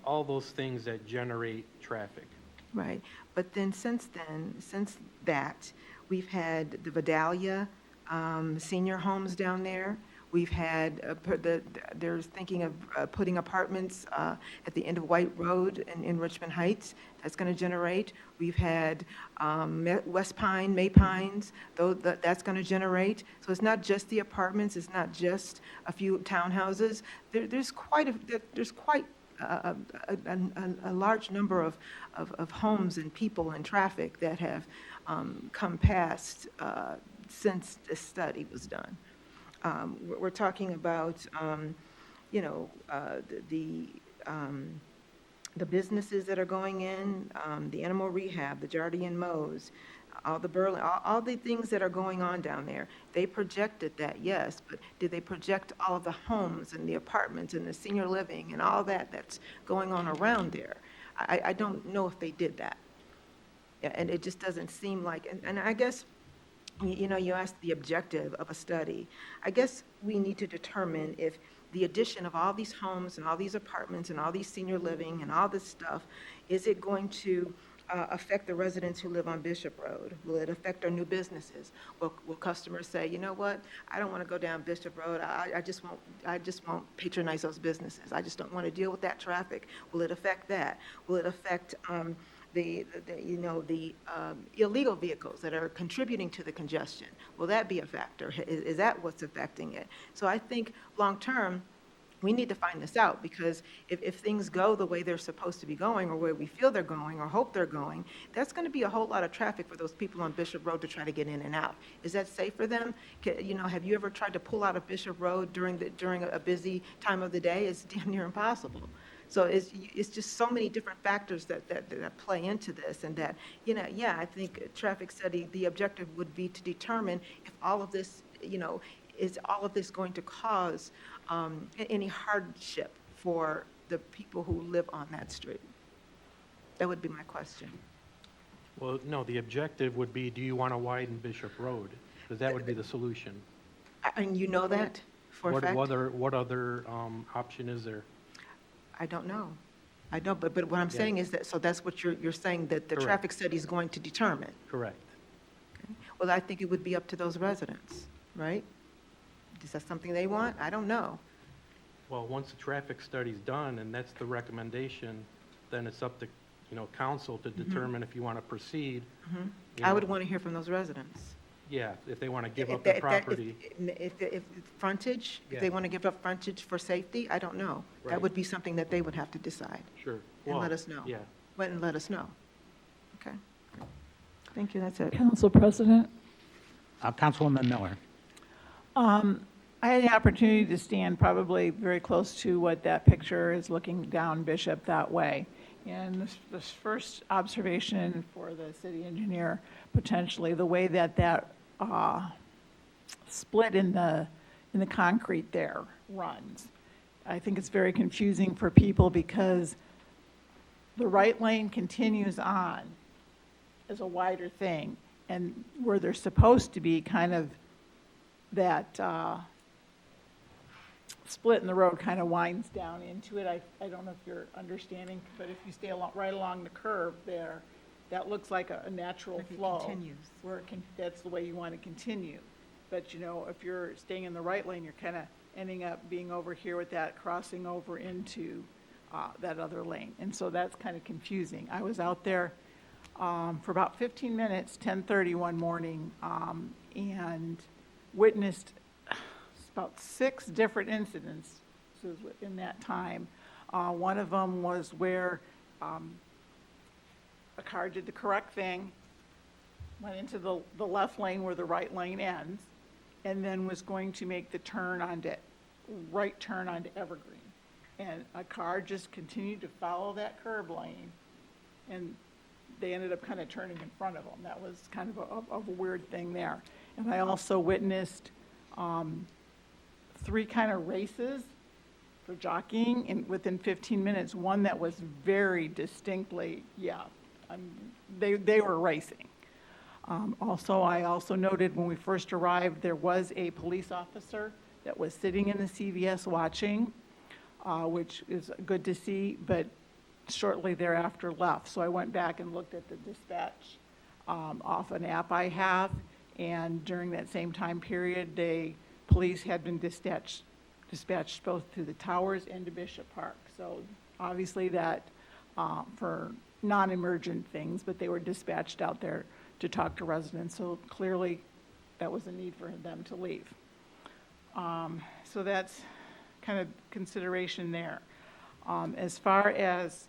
all those things that generate traffic. Right, but then, since that, we've had the Vidalia senior homes down there. We've had, there's thinking of putting apartments at the end of White Road in Richmond Heights. That's going to generate. We've had West Pine, May Pines, that's going to generate. So it's not just the apartments, it's not just a few townhouses. There's quite a large number of homes and people and traffic that have come past since this study was done. We're talking about, the businesses that are going in, the animal rehab, the Jardine Mo's, all the things that are going on down there. They projected that, yes, but did they project all of the homes and the apartments and the senior living and all that's going on around there? I don't know if they did that. Yeah, and it just doesn't seem like, and I guess, you asked the objective of a study. I guess we need to determine if the addition of all these homes and all these apartments and all these senior living and all this stuff, is it going to affect the residents who live on Bishop Road? Will it affect our new businesses? Will customers say, you know what, I don't want to go down Bishop Road. I just won't patronize those businesses. I just don't want to deal with that traffic. Will it affect that? Will it affect the illegal vehicles that are contributing to the congestion? Will that be a factor? Is that what's affecting it? So I think long-term, we need to find this out, because if things go the way they're supposed to be going, or where we feel they're going or hope they're going, that's going to be a whole lot of traffic for those people on Bishop Road to try to get in and out. Is that safe for them? Have you ever tried to pull out of Bishop Road during a busy time of the day? It's damn near impossible. So it's just so many different factors that play into this, and that, I think traffic study, the objective would be to determine if all of this, is all of this going to cause any hardship for the people who live on that street? That would be my question. Well, no, the objective would be, do you want to widen Bishop Road? Because that would be the solution. And you know that for a fact? What other option is there? I don't know. I don't, but what I'm saying is that, so that's what you're saying, that the Correct. traffic study is going to determine. Correct. Well, I think it would be up to those residents, right? Is that something they want? I don't know. Well, once the traffic study's done and that's the recommendation, then it's up to, council to determine if you want to proceed. you I would know. want to hear from those residents. Yeah, if they want to give If up the that- property. If frontage, if Yeah. they want to give up frontage for safety, I don't know. That Right. would be something that they would have to decide Sure. and Well, let us know. Yeah. And let us know. Okay. Thank you, that's it. Council President? Councilwoman Miller. I had the opportunity to stand probably very close to what that picture is, looking down Bishop that way. And this first observation for the city engineer, potentially, the way that split in the concrete there runs. I think it's very confusing for people, because the right lane continues on as a wider thing, and where they're supposed to be kind of that split in the road kind of winds down into it. I don't know if you're understanding, but if you stay right along the curve there, that looks like a natural flow. continues. Where that's the way you want to continue. But, you know, if you're staying in the right lane, you're kind of ending up being over here with that crossing over into that other lane. And so that's kind of confusing. I was out there for about 15 minutes, 10:30 one morning, and witnessed about 6 different incidents in that time. One of them was where a car did the correct thing, went into the left lane where the right lane ends, and then was going to make the right turn onto Evergreen. And a car just continued to follow that curb lane, and they ended up kind of turning in front of them. That was kind of a weird thing there. And I also witnessed 3 kind of races for jockeying within 15 minutes. One that was very distinctly, they were racing. I also noted when we first arrived, there was a police officer that was sitting in the CVS watching, which is good to see, but shortly thereafter left. So I went back and looked at the dispatch off an app I have, and during that same time period, police had been dispatched both to the Towers and to Bishop Park. So obviously that for non-emergent things, but they were dispatched out there to talk to residents. So clearly that was a need for them to leave. So that's kind of consideration there. As far as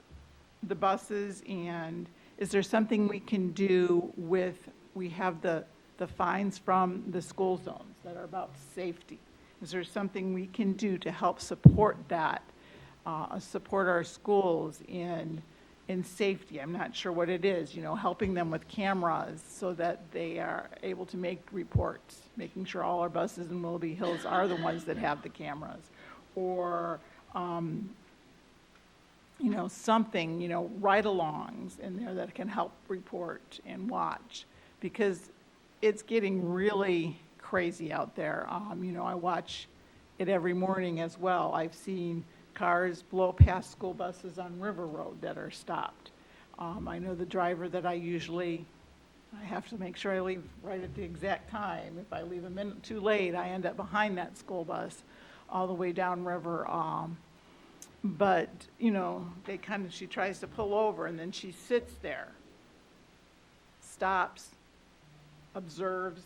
the buses, and is there something we can do we have the fines from the school zones that are about safety. Is there something we can do to help support that, support our schools in safety? I'm not sure what it is, helping them with cameras so that they are able to make reports, making sure all our buses in Willoughby Hills are the ones that have the cameras. Or, something, ride-alongs in there that can help report and watch. Because it's getting really crazy out there. I watch it every morning as well. I've seen cars blow past school buses on River Road that are stopped. I know the driver that I have to make sure I leave right at the exact time. If I leave a minute too late, I end up behind that school bus all the way down River. But, she tries to pull over, and then she sits there, stops, observes,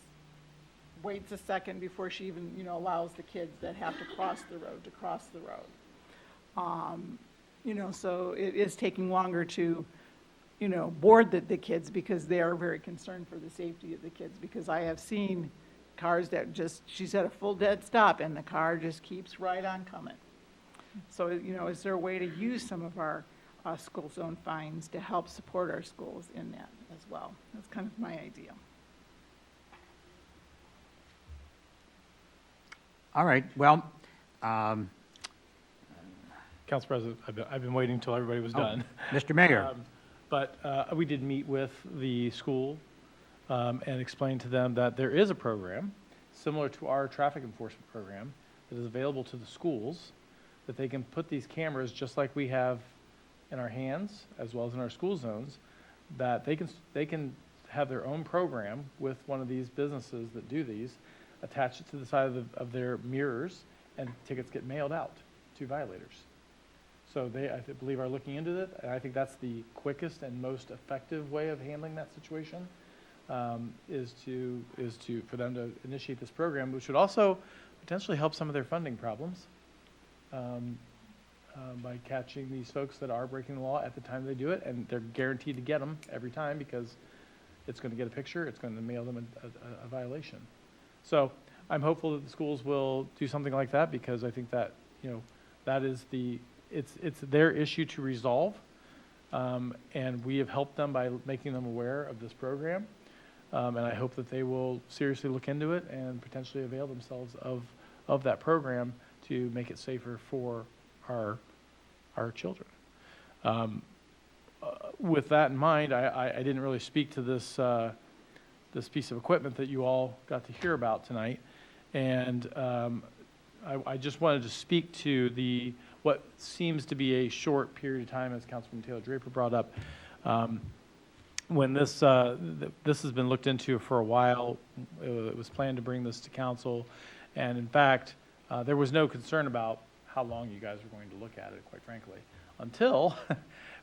waits a second before she even, allows the kids that have to cross the road to cross the road. So it is taking longer to, board the kids because they are very concerned for the safety of the kids. Because I have seen cars that she's at a full dead stop and the car just keeps right on coming. So, is there a way to use some of our school zone fines to help support our schools in that as well? That's kind of my idea. All right, well, Council President, I've been waiting until everybody was done. Mr. Mayor. But we did meet with the school and explain to them that there is a program similar to our traffic enforcement program that is available to the schools, that they can put these cameras just like we have in our hands as well as in our school zones, that they can have their own program with one of these businesses that do these, attach it to the side of their mirrors, and tickets get mailed out to violators. So they, I believe, are looking into it, and I think that's the quickest and most effective way of handling that situation, is for them to initiate this program, which would also potentially help some of their funding problems by catching these folks that are breaking the law at the time they do it, and they're guaranteed to get them every time because it's going to get a picture, it's going to mail them a violation. So I'm hopeful that the schools will do something like that, because I think that, that is it's their issue to resolve, and we have helped them by making them aware of this program, and I hope that they will seriously look into it and potentially avail themselves of that program to make it safer for our children. With that in mind, I didn't really speak to this this piece of equipment that you all got to hear about tonight, and I just wanted to speak to what seems to be a short period of time, as Councilman Taylor Draper brought up. when this this has been looked into for a while. It was planned to bring this to council, and in fact, there was no concern about how long you guys were going to look at it, quite frankly, until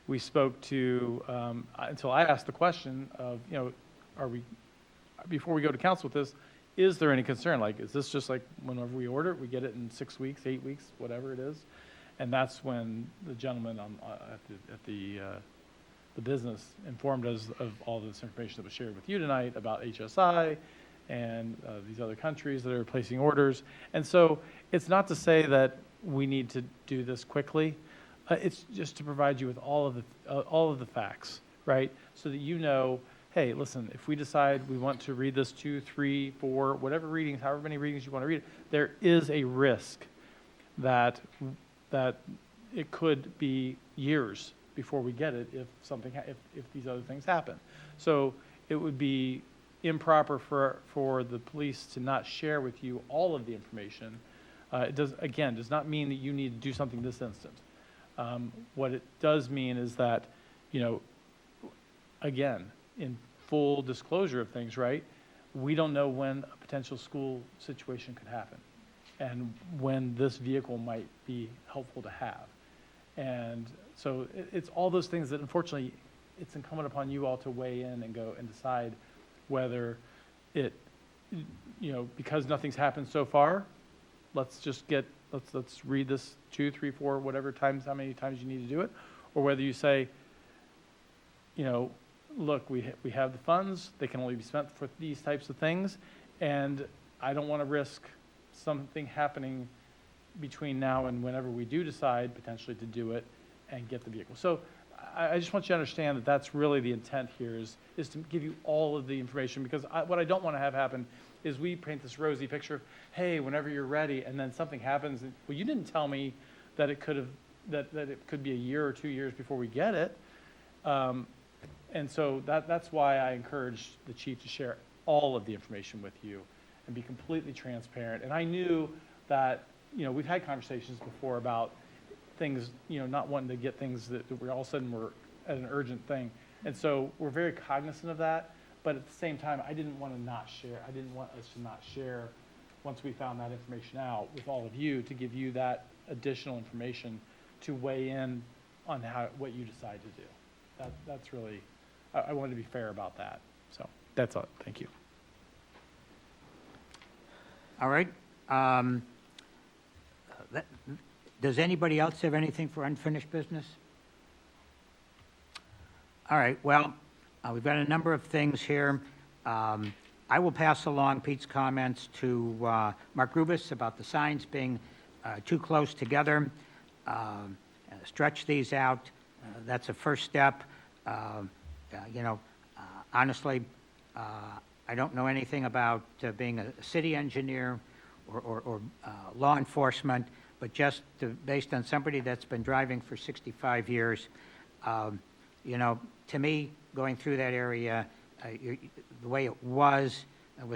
we spoke to, until I asked the question of, are we, before we go to council with this, is there any concern? Like, is this just like whenever we order it, we get it in 6 weeks, 8 weeks, whatever it is? And that's when the gentleman at the business informed us of all this information that was shared with you tonight about HSI and these other countries that are placing orders. And so it's not to say that we need to do this quickly. It's just to provide you with all of the facts, right? So that you know, hey, listen, if we decide we want to read this 2, 3, 4, whatever readings, however many readings you want to read it, there is a risk that it could be years before we get it if if these other things happen. So it would be improper for the police to not share with you all of the information. It does not mean that you need to do something this instant. What it does mean is that, again, in full disclosure of things, right, we don't know when a potential school situation could happen and when this vehicle might be helpful to have. And so it's all those things that, unfortunately, it's incumbent upon you all to weigh in and go and decide whether it, because nothing's happened so far, let's read this 2, 3, 4, whatever times, how many times you need to do it, or whether you say, look, we have the funds, they can only be spent for these types of things, and I don't want to risk something happening between now and whenever we do decide potentially to do it and get the vehicle. So I just want you to understand that that's really the intent here is to give you all of the information, because what I don't want to have happen is we paint this rosy picture of, hey, whenever you're ready, and then something happens, and, well, you didn't tell me that it could be a year or 2 years before we get it. And so that's why I encourage the chief to share all of the information with you and be completely transparent. And I knew that, we've had conversations before about things, not wanting to get things that we all of a sudden were at an urgent thing. And so we're very cognizant of that. But at the same time, I didn't want to not share. I didn't want us to not share once we found that information out with all of you, to give you that additional information to weigh in on what you decide to do. That's really, I wanted to be fair about that. So that's all. Thank you. All right. Does anybody else have anything for unfinished business? All right. Well, we've got a number of things here. I will pass along Pete's comments to Mark Rubus about the signs being too close together. Stretch these out. That's a first step. Honestly, I don't know anything about being a city engineer or law enforcement, but just based on somebody that's been driving for 65 years, to me, going through that area, the way it was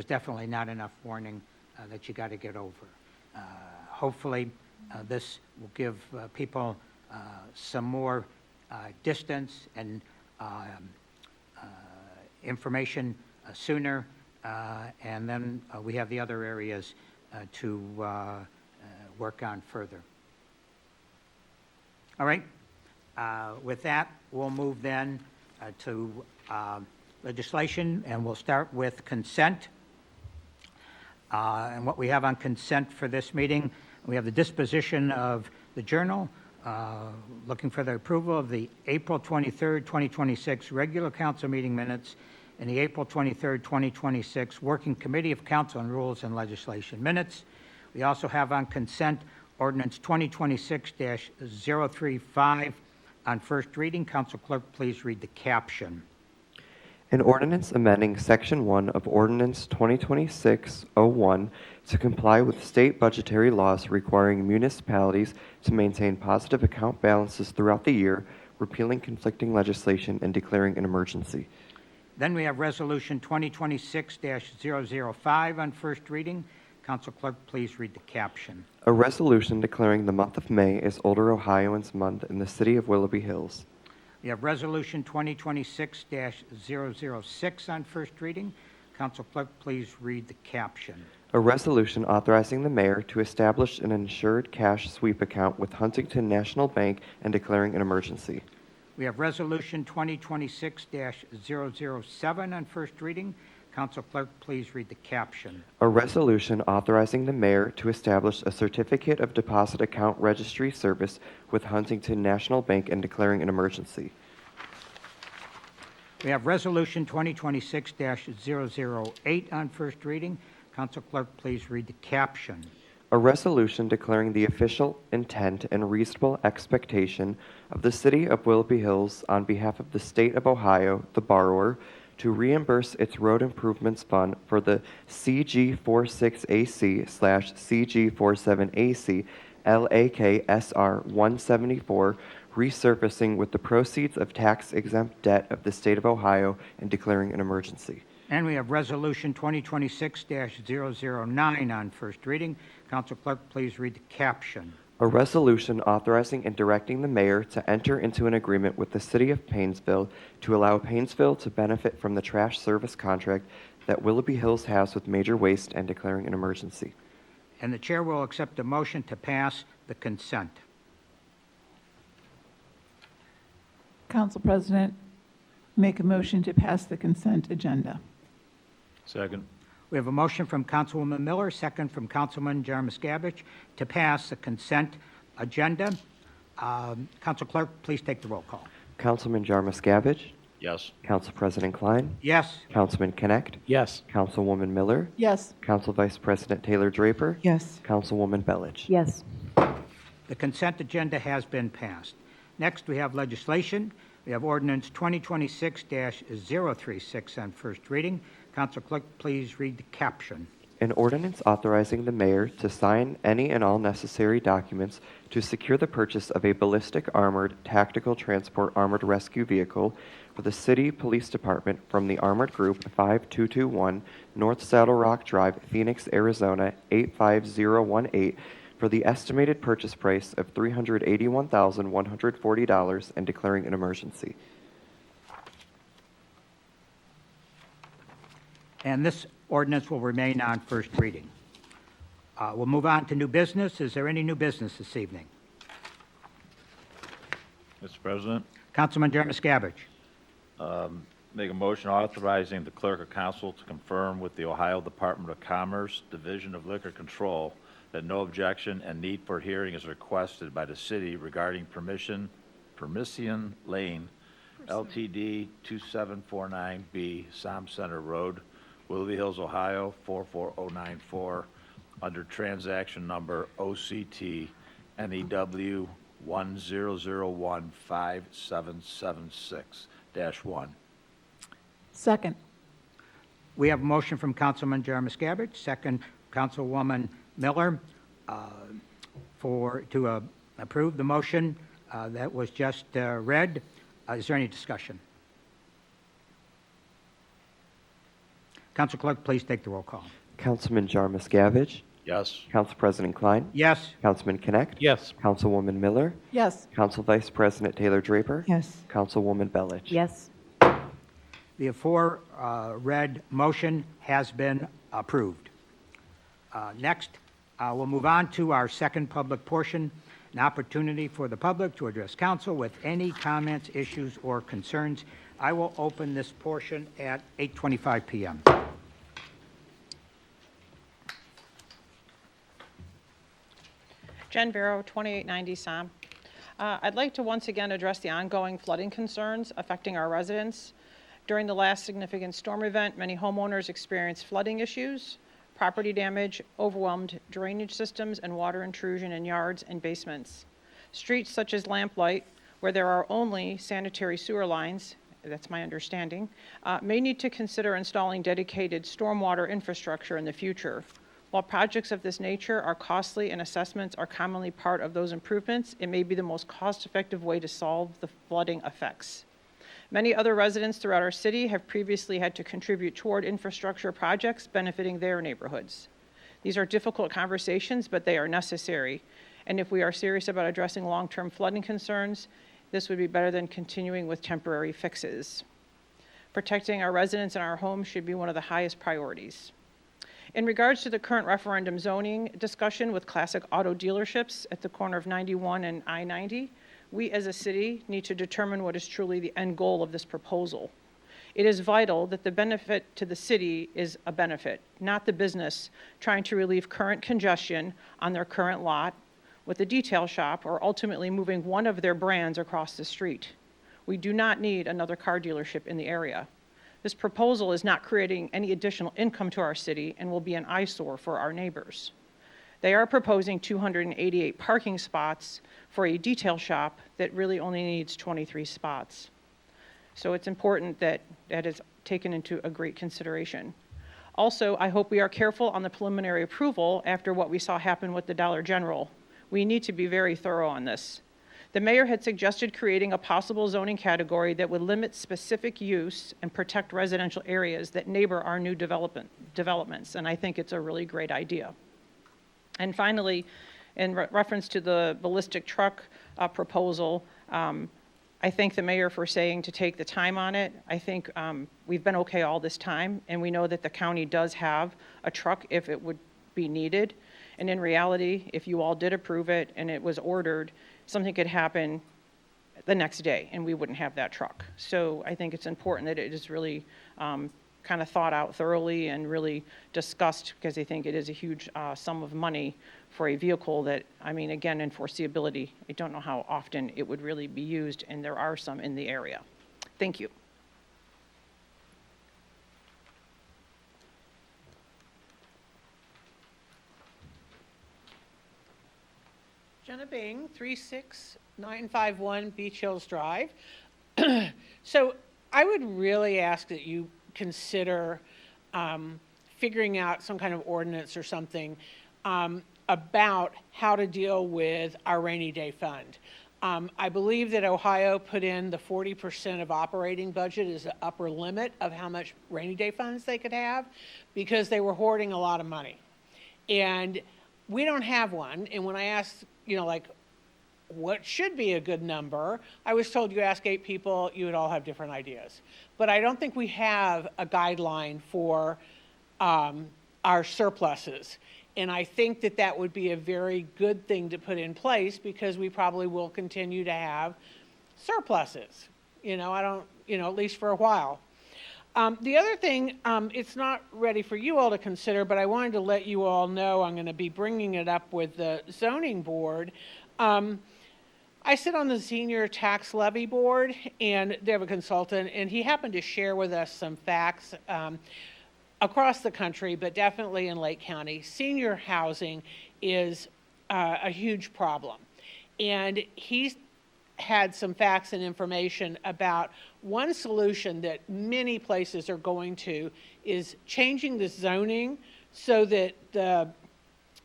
definitely not enough warning that you got to get over. Hopefully, this will give people some more distance and information sooner, and then we have the other areas to work on further. All right. With that, we'll move then to legislation, and we'll start with consent. And what we have on consent for this meeting, we have the disposition of the journal, looking for the approval of the April 23rd, 2026 regular council meeting minutes and the April 23rd, 2026 Working Committee of Council on Rules and Legislation minutes. We also have on consent ordinance 2026-035 on first reading. Council Clerk, please read the caption. An ordinance amending Section 1 of Ordinance 2026-01 to comply with state budgetary laws requiring municipalities to maintain positive account balances throughout the year, repealing conflicting legislation, and declaring an emergency. Then we have Resolution 2026-005 on first reading. Council Clerk, please read the caption. A resolution declaring the month of May as Older Ohioans Month in the city of Willoughby Hills. We have Resolution 2026-006 on first reading. Council Clerk, please read the caption. A resolution authorizing the mayor to establish an insured cash sweep account with Huntington National Bank and declaring an emergency. We have Resolution 2026-007 on first reading. Council Clerk, please read the caption. A resolution authorizing the mayor to establish a certificate of deposit account registry service with Huntington National Bank and declaring an emergency. We have Resolution 2026-008 on first reading. Council Clerk, please read the caption. A resolution declaring the official intent and reasonable expectation of the City of Willoughby Hills on behalf of the State of Ohio, the borrower, to reimburse its road improvements fund for the CG46AC/CG47AC LAKSR 174 resurfacing with the proceeds of tax-exempt debt of the State of Ohio and declaring an emergency. And we have Resolution 2026-009 on first reading. Council Clerk, please read the caption. A resolution authorizing and directing the mayor to enter into an agreement with the City of Painesville to allow Painesville to benefit from the trash service contract that Willoughby Hills has with Major Waste and declaring an emergency. And the chair will accept a motion to pass the consent. Council President, make a motion to pass the consent agenda. Second. We have a motion from Councilwoman Miller, second from Councilman Jarmuscavich, to pass the consent agenda. Council Clerk, please take the roll call. Councilman Jarmuscavich, Yes. Council President Klein, Yes. Councilman Connect, Yes. Councilwoman Miller, Yes. Council Vice President Taylor Draper, Yes. Councilwoman Bellich. Yes. The consent agenda has been passed. Next, we have legislation. We have ordinance 2026-036 on first reading. Council Clerk, please read the caption. An ordinance authorizing the mayor to sign any and all necessary documents to secure the purchase of a ballistic armored tactical transport armored rescue vehicle for the City Police Department from the Armored Group 5221 North Saddle Rock Drive, Phoenix, Arizona 85018 for the estimated purchase price of $381,140 and declaring an emergency. And this ordinance will remain on first reading. We'll move on to new business. Is there any new business this evening? Mr. President, Councilman Jarmuscavich. make a motion authorizing the clerk of council to confirm with the Ohio Department of Commerce, Division of Liquor Control, that no objection and need for hearing is requested by the city regarding Permission Lane, LTD 2749B, Som Center Road, Willoughby Hills, Ohio 44094, under transaction number OCT NEW 10015776-1. Second. We have a motion from Councilman Jarmuscavich, second Councilwoman Miller, to approve the motion that was just read. Is there any discussion? Council Clerk, please take the roll call. Councilman Jarmuscavich, Yes. Council President Klein, Yes. Councilman Connect, Yes. Councilwoman Miller, Yes. Council Vice President Taylor Draper, Yes. Councilwoman Bellich. Yes. The aforeread motion has been approved. Next, we'll move on to our second public portion, an opportunity for the public to address council with any comments, issues, or concerns. I will open this portion at 8:25 p.m. Jen Barrow, 2890 Som. I'd like to once again address the ongoing flooding concerns affecting our residents. During the last significant storm event, many homeowners experienced flooding issues, property damage, overwhelmed drainage systems, and water intrusion in yards and basements. Streets such as Lamplight, where there are only sanitary sewer lines, that's my understanding, may need to consider installing dedicated stormwater infrastructure in the future. While projects of this nature are costly and assessments are commonly part of those improvements, it may be the most cost-effective way to solve the flooding effects. Many other residents throughout our city have previously had to contribute toward infrastructure projects benefiting their neighborhoods. These are difficult conversations, but they are necessary. And if we are serious about addressing long-term flooding concerns, This would be better than continuing with temporary fixes. Protecting our residents and our homes should be one of the highest priorities. In regards to the current referendum zoning discussion with classic auto dealerships at the corner of 91 and I-90, we as a city need to determine what is truly the end goal of this proposal. It is vital that the benefit to the city is a benefit, not the business trying to relieve current congestion on their current lot with a detail shop or ultimately moving one of their brands across the street. We do not need another car dealership in the area. This proposal is not creating any additional income to our city and will be an eyesore for our neighbors. They are proposing 288 parking spots for a detail shop that really only needs 23 spots. So it's important that that is taken into a great consideration. Also, I hope we are careful on the preliminary approval after what we saw happen with the Dollar General. We need to be very thorough on this. The mayor had suggested creating a possible zoning category that would limit specific use and protect residential areas that neighbor our new developments, and I think it's a really great idea. And finally, in reference to the ballistic truck proposal, I thank the mayor for saying to take the time on it. I think we've been okay all this time, and we know that the county does have a truck if it would be needed. And in reality, if you all did approve it and it was ordered, something could happen the next day and we wouldn't have that truck. So I think it's important that it is really kind of thought out thoroughly and really discussed, because I think it is a huge sum of money for a vehicle that, I mean, again, in foreseeability, I don't know how often it would really be used, and there are some in the area. Thank you. Jenna Bing, 36951 Beach Hills Drive. So I would really ask that you consider figuring out some kind of ordinance or something about how to deal with our rainy day fund. I believe that Ohio put in the 40% of operating budget as the upper limit of how much rainy day funds they could have, because they were hoarding a lot of money. And we don't have one. And when I asked, like, what should be a good number, I was told you ask 8 people, you would all have different ideas. But I don't think we have a guideline for our surpluses. And I think that that would be a very good thing to put in place, because we probably will continue to have surpluses. At least for a while. The other thing, it's not ready for you all to consider, but I wanted to let you all know I'm going to be bringing it up with the zoning board. I sit on the senior tax levy board, and they have a consultant, and he happened to share with us some facts across the country, but definitely in Lake County. Senior housing is a huge problem. And he's had some facts and information about one solution that many places are going to is changing the zoning so that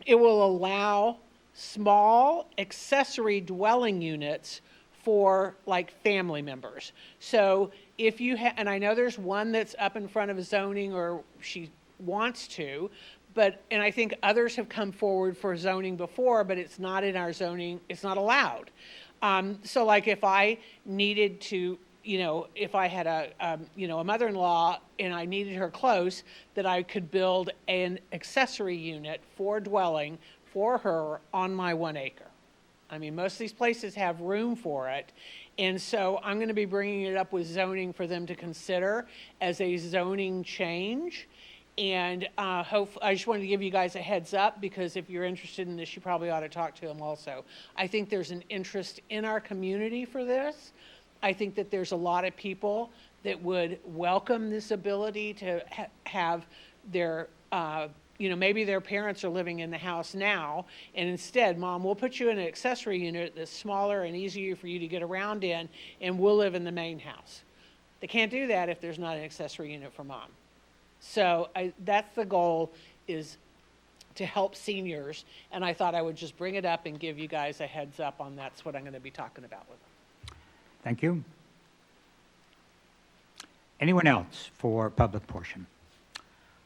it will allow small accessory dwelling units for like family members. So if you and I know there's one that's up in front of zoning, or she wants to, and I think others have come forward for zoning before, but it's not in our zoning, it's not allowed. So like if I needed to, if I had a mother-in-law and I needed her close, that I could build an accessory unit for dwelling for her on my 1 acre. I mean, most of these places have room for it. And so I'm going to be bringing it up with zoning for them to consider as a zoning change. And I just wanted to give you guys a heads up, because if you're interested in this, you probably ought to talk to them also. I think there's an interest in our community for this. I think that there's a lot of people that would welcome this ability to have their, maybe their parents are living in the house now, and instead, Mom, we'll put you in an accessory unit that's smaller and easier for you to get around in, and we'll live in the main house. They can't do that if there's not an accessory unit for Mom. So that's the goal, is to help seniors, and I thought I would just bring it up and give you guys a heads up on that's what I'm going to be talking about with them. Thank you. Anyone else for public portion?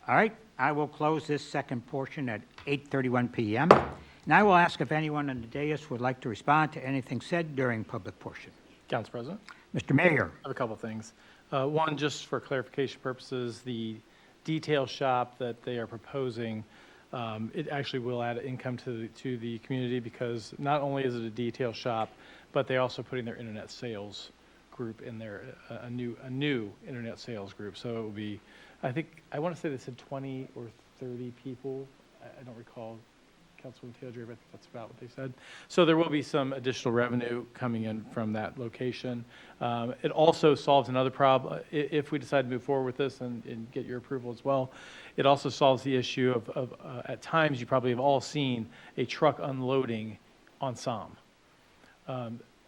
All right, I will close this second portion at 8:31 p.m. And I will ask if anyone on the dais would like to respond to anything said during public portion. Council President, Mr. Mayor. I have a couple of things. One, just for clarification purposes, the detail shop that they are proposing, it actually will add income to the community because not only is it a detail shop, but they're also putting their internet sales group in there, a new internet sales group. So it will be, I think, I want to say they said 20 or 30 people. I don't recall, Councilwoman Taylor, but I think that's about what they said. So there will be some additional revenue coming in from that location. It also solves another problem. If we decide to move forward with this and get your approval as well, it also solves the issue of at times, you probably have all seen a truck unloading on SOM.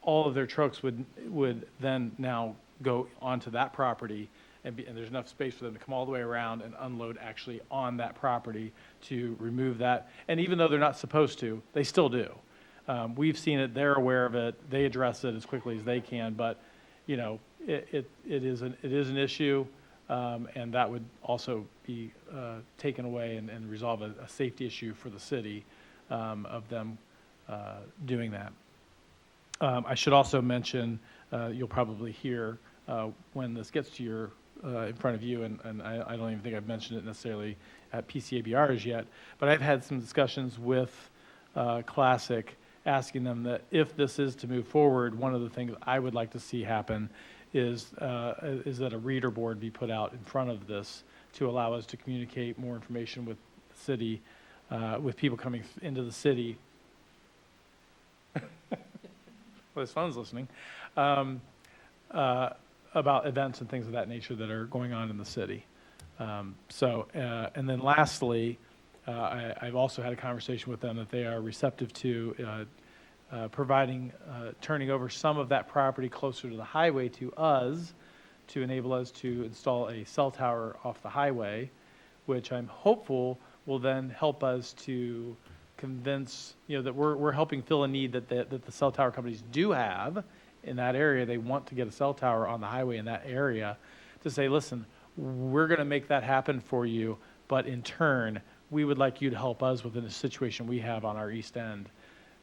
All of their trucks would then now go onto that property, and there's enough space for them to come all the way around and unload actually on that property to remove that. And even though they're not supposed to, they still do. We've seen it, they're aware of it, they address it as quickly as they can, but you know, it is an issue, and that would also be taken away and resolve a safety issue for the city of them doing that. I should also mention, you'll probably hear when this gets to your in front of you, and I don't even think I've mentioned it necessarily at PCABRs yet, but I've had some discussions with Classic asking them that if this is to move forward, one of the things I would like to see happen is that a reader board be put out in front of this to allow us to communicate more information with the city, with people coming into the city. Well, his phone's listening, about events and things of that nature that are going on in the city. And then lastly, I've also had a conversation with them that they are receptive to providing, turning over some of that property closer to the highway to us to enable us to install a cell tower off the highway, which I'm hopeful will then help us to convince, that we're helping fill a need that the cell tower companies do have in that area. They want to get a cell tower on the highway in that area to say, listen, we're going to make that happen for you, but in turn, we would like you to help us within the situation we have on our east end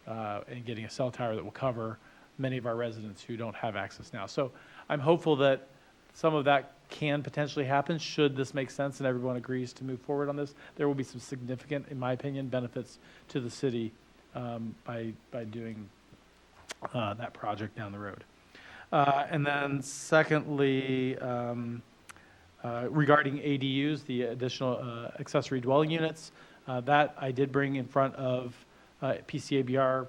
and getting a cell tower that will cover many of our residents who don't have access now. So I'm hopeful that some of that can potentially happen should this make sense and everyone agrees to move forward on this. There will be some significant, in my opinion, benefits to the city by doing that project down the road. And then secondly, regarding ADUs, the additional accessory dwelling units, that I did bring in front of PCABR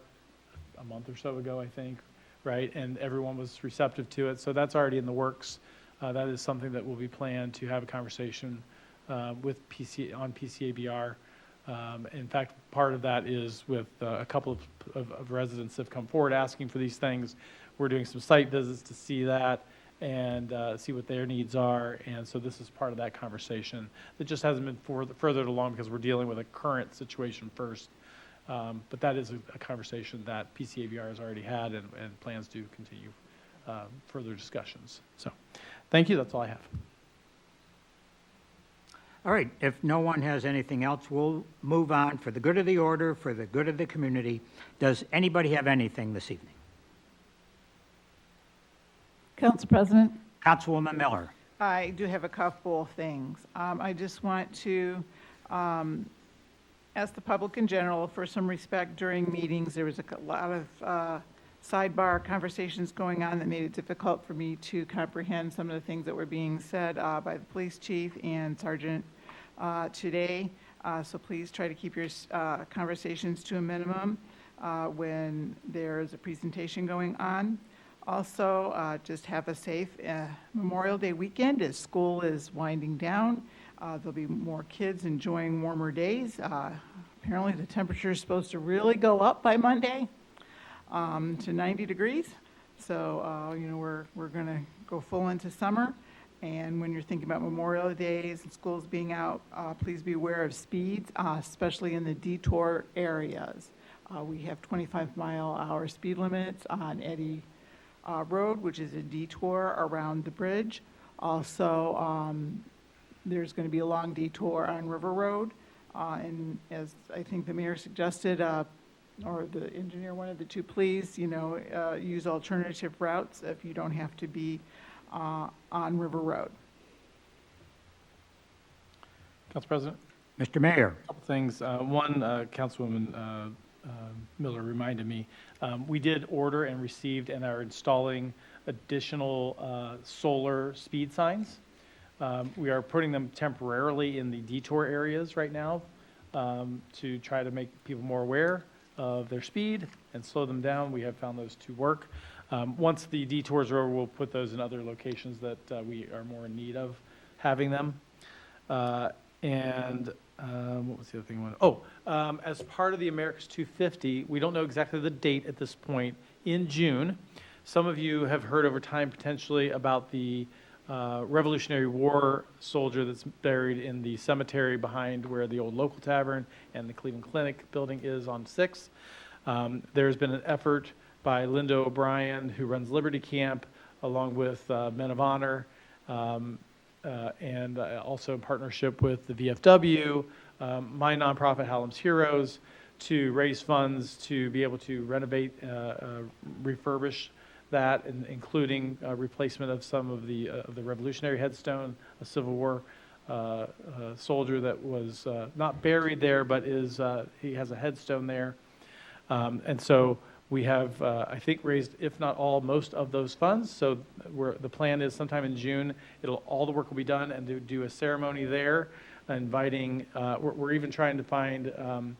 a month or so ago, I think, right? And everyone was receptive to it. So that's already in the works. That is something that will be planned to have a conversation with on PCABR. In fact, part of that is with a couple of residents have come forward asking for these things. We're doing some site visits to see that and see what their needs are. And so this is part of that conversation that just hasn't been furthered along because we're dealing with a current situation first. But that is a conversation that PCABR has already had and plans to continue further discussions. So thank you. That's all I have. All right, if no one has anything else, we'll move on for the good of the order, for the good of the community. Does anybody have anything this evening? Council President, Councilwoman Miller. I do have a couple of things. I just want to ask the public in general for some respect during meetings. There was a lot of sidebar conversations going on that made it difficult for me to comprehend some of the things that were being said by the police chief and sergeant today. So please try to keep your conversations to a minimum when there's a presentation going on. Also, just have a safe Memorial Day weekend as school is winding down. There'll be more kids enjoying warmer days. Apparently the temperature is supposed to really go up by Monday to 90 degrees. So, we're going to go full into summer. And when you're thinking about Memorial Days and schools being out, please be aware of speeds, especially in the detour areas. We have 25-mile-an-hour speed limits on Eddy Road, which is a detour around the bridge. Also, there's going to be a long detour on River Road. And as I think the mayor suggested, or the engineer wanted to please, use alternative routes if you don't have to be on River Road. Council President? Mr. Mayor. Couple things. One, Councilwoman Miller reminded me, we did order and received and are installing additional solar speed signs. We are putting them temporarily in the detour areas right now to try to make people more aware of their speed and slow them down. We have found those to work. Once the detours are over, we'll put those in other locations that we are more in need of having them. What was the other thing? As part of the America's 250, we don't know exactly the date at this point, in June, some of you have heard over time potentially about the Revolutionary War soldier that's buried in the cemetery behind where the old local tavern and the Cleveland Clinic building is on 6th. There's been an effort by Linda O'Brien, who runs Liberty Camp, along with Men of Honor, and also in partnership with the VFW, my nonprofit Hallam's Heroes, to raise funds to be able to renovate, refurbish that, including replacement of some of the Revolutionary headstone, a Civil War soldier that was not buried there, but he has a headstone there. And so we have, I think, raised, if not all, most of those funds. So the plan is sometime in June, all the work will be done, and to do a ceremony there, inviting, we're even trying to find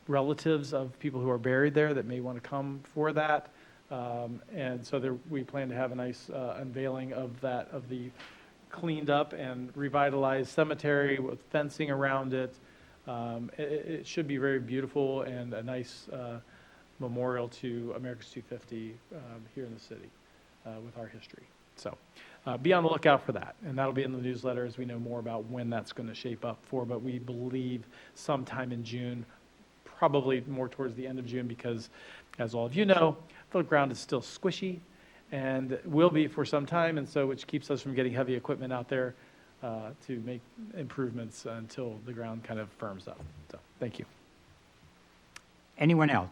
relatives of people who are buried there that may want to come for that. And so we plan to have a nice unveiling of the cleaned up and revitalized cemetery with fencing around it. It should be very beautiful and a nice memorial to America's 250 here in the city with our history. So be on the lookout for that, and that'll be in the newsletter as we know more about when that's going to shape up for, but we believe sometime in June, probably more towards the end of June, because as all of you know, the ground is still squishy and will be for some time, and so which keeps us from getting heavy equipment out there to make improvements until the ground kind of firms up. So thank you. Anyone else?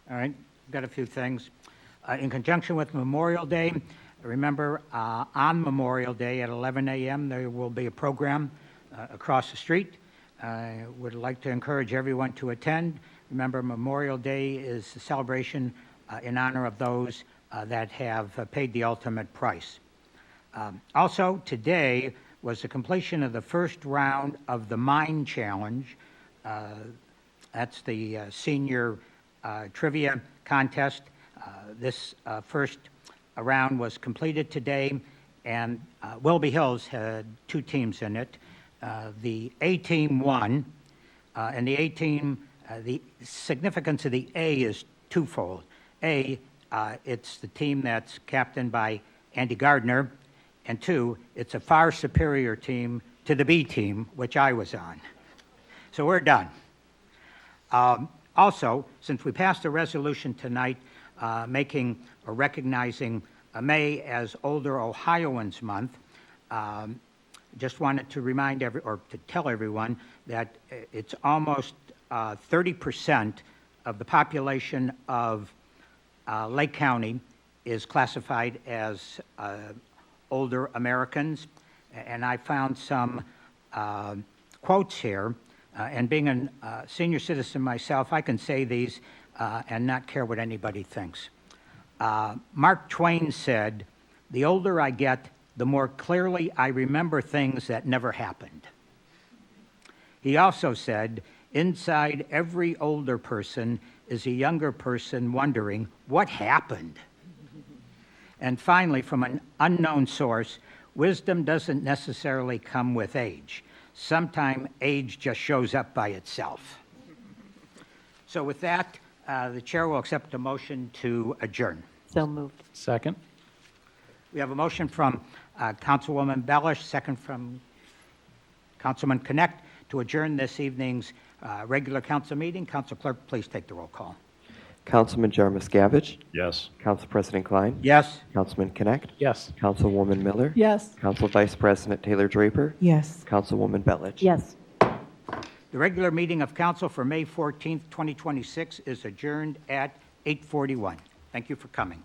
All right, got a few things. In conjunction with Memorial Day, remember on Memorial Day at 11 a.m. there will be a program across the street. I would like to encourage everyone to attend. Remember, Memorial Day is a celebration in honor of those that have paid the ultimate price. Also, today was the completion of the first round of the Mind Challenge. That's the senior trivia contest. This first round was completed today, and Willoughby Hills had 2 teams in it. The A team won, and the A team, the significance of the A is twofold. A, it's the team that's captained by Andy Gardner, and 2, it's a far superior team to the B team, which I was on. So we're done. Also, since we passed a resolution tonight making or recognizing May as Older Ohioans Month, just wanted to remind to tell everyone that it's almost 30% of the population of Lake County is classified as older Americans, and I found some quotes here, and being a senior citizen myself, I can say these and not care what anybody thinks. Mark Twain said, "The older I get, the more clearly I remember things that never happened." He also said, "Inside every older person is a younger person wondering, what happened?" And finally, from an unknown source, wisdom doesn't necessarily come with age. Sometimes age just shows up by itself. So with that, the chair will accept a motion to adjourn. So moved. Second. We have a motion from Councilwoman Bellish, second from Councilman Connect, to adjourn this evening's regular council meeting. Council Clerk, please take the roll call. Councilman Jarmuscavage? Yes. Council President Klein? Yes. Councilman Connect? Yes. Councilwoman Miller? Yes. Council Vice President Taylor Draper? Yes. Councilwoman Bellich? Yes. The regular meeting of council for May 14th, 2026 is adjourned at 8:41. Thank you for coming.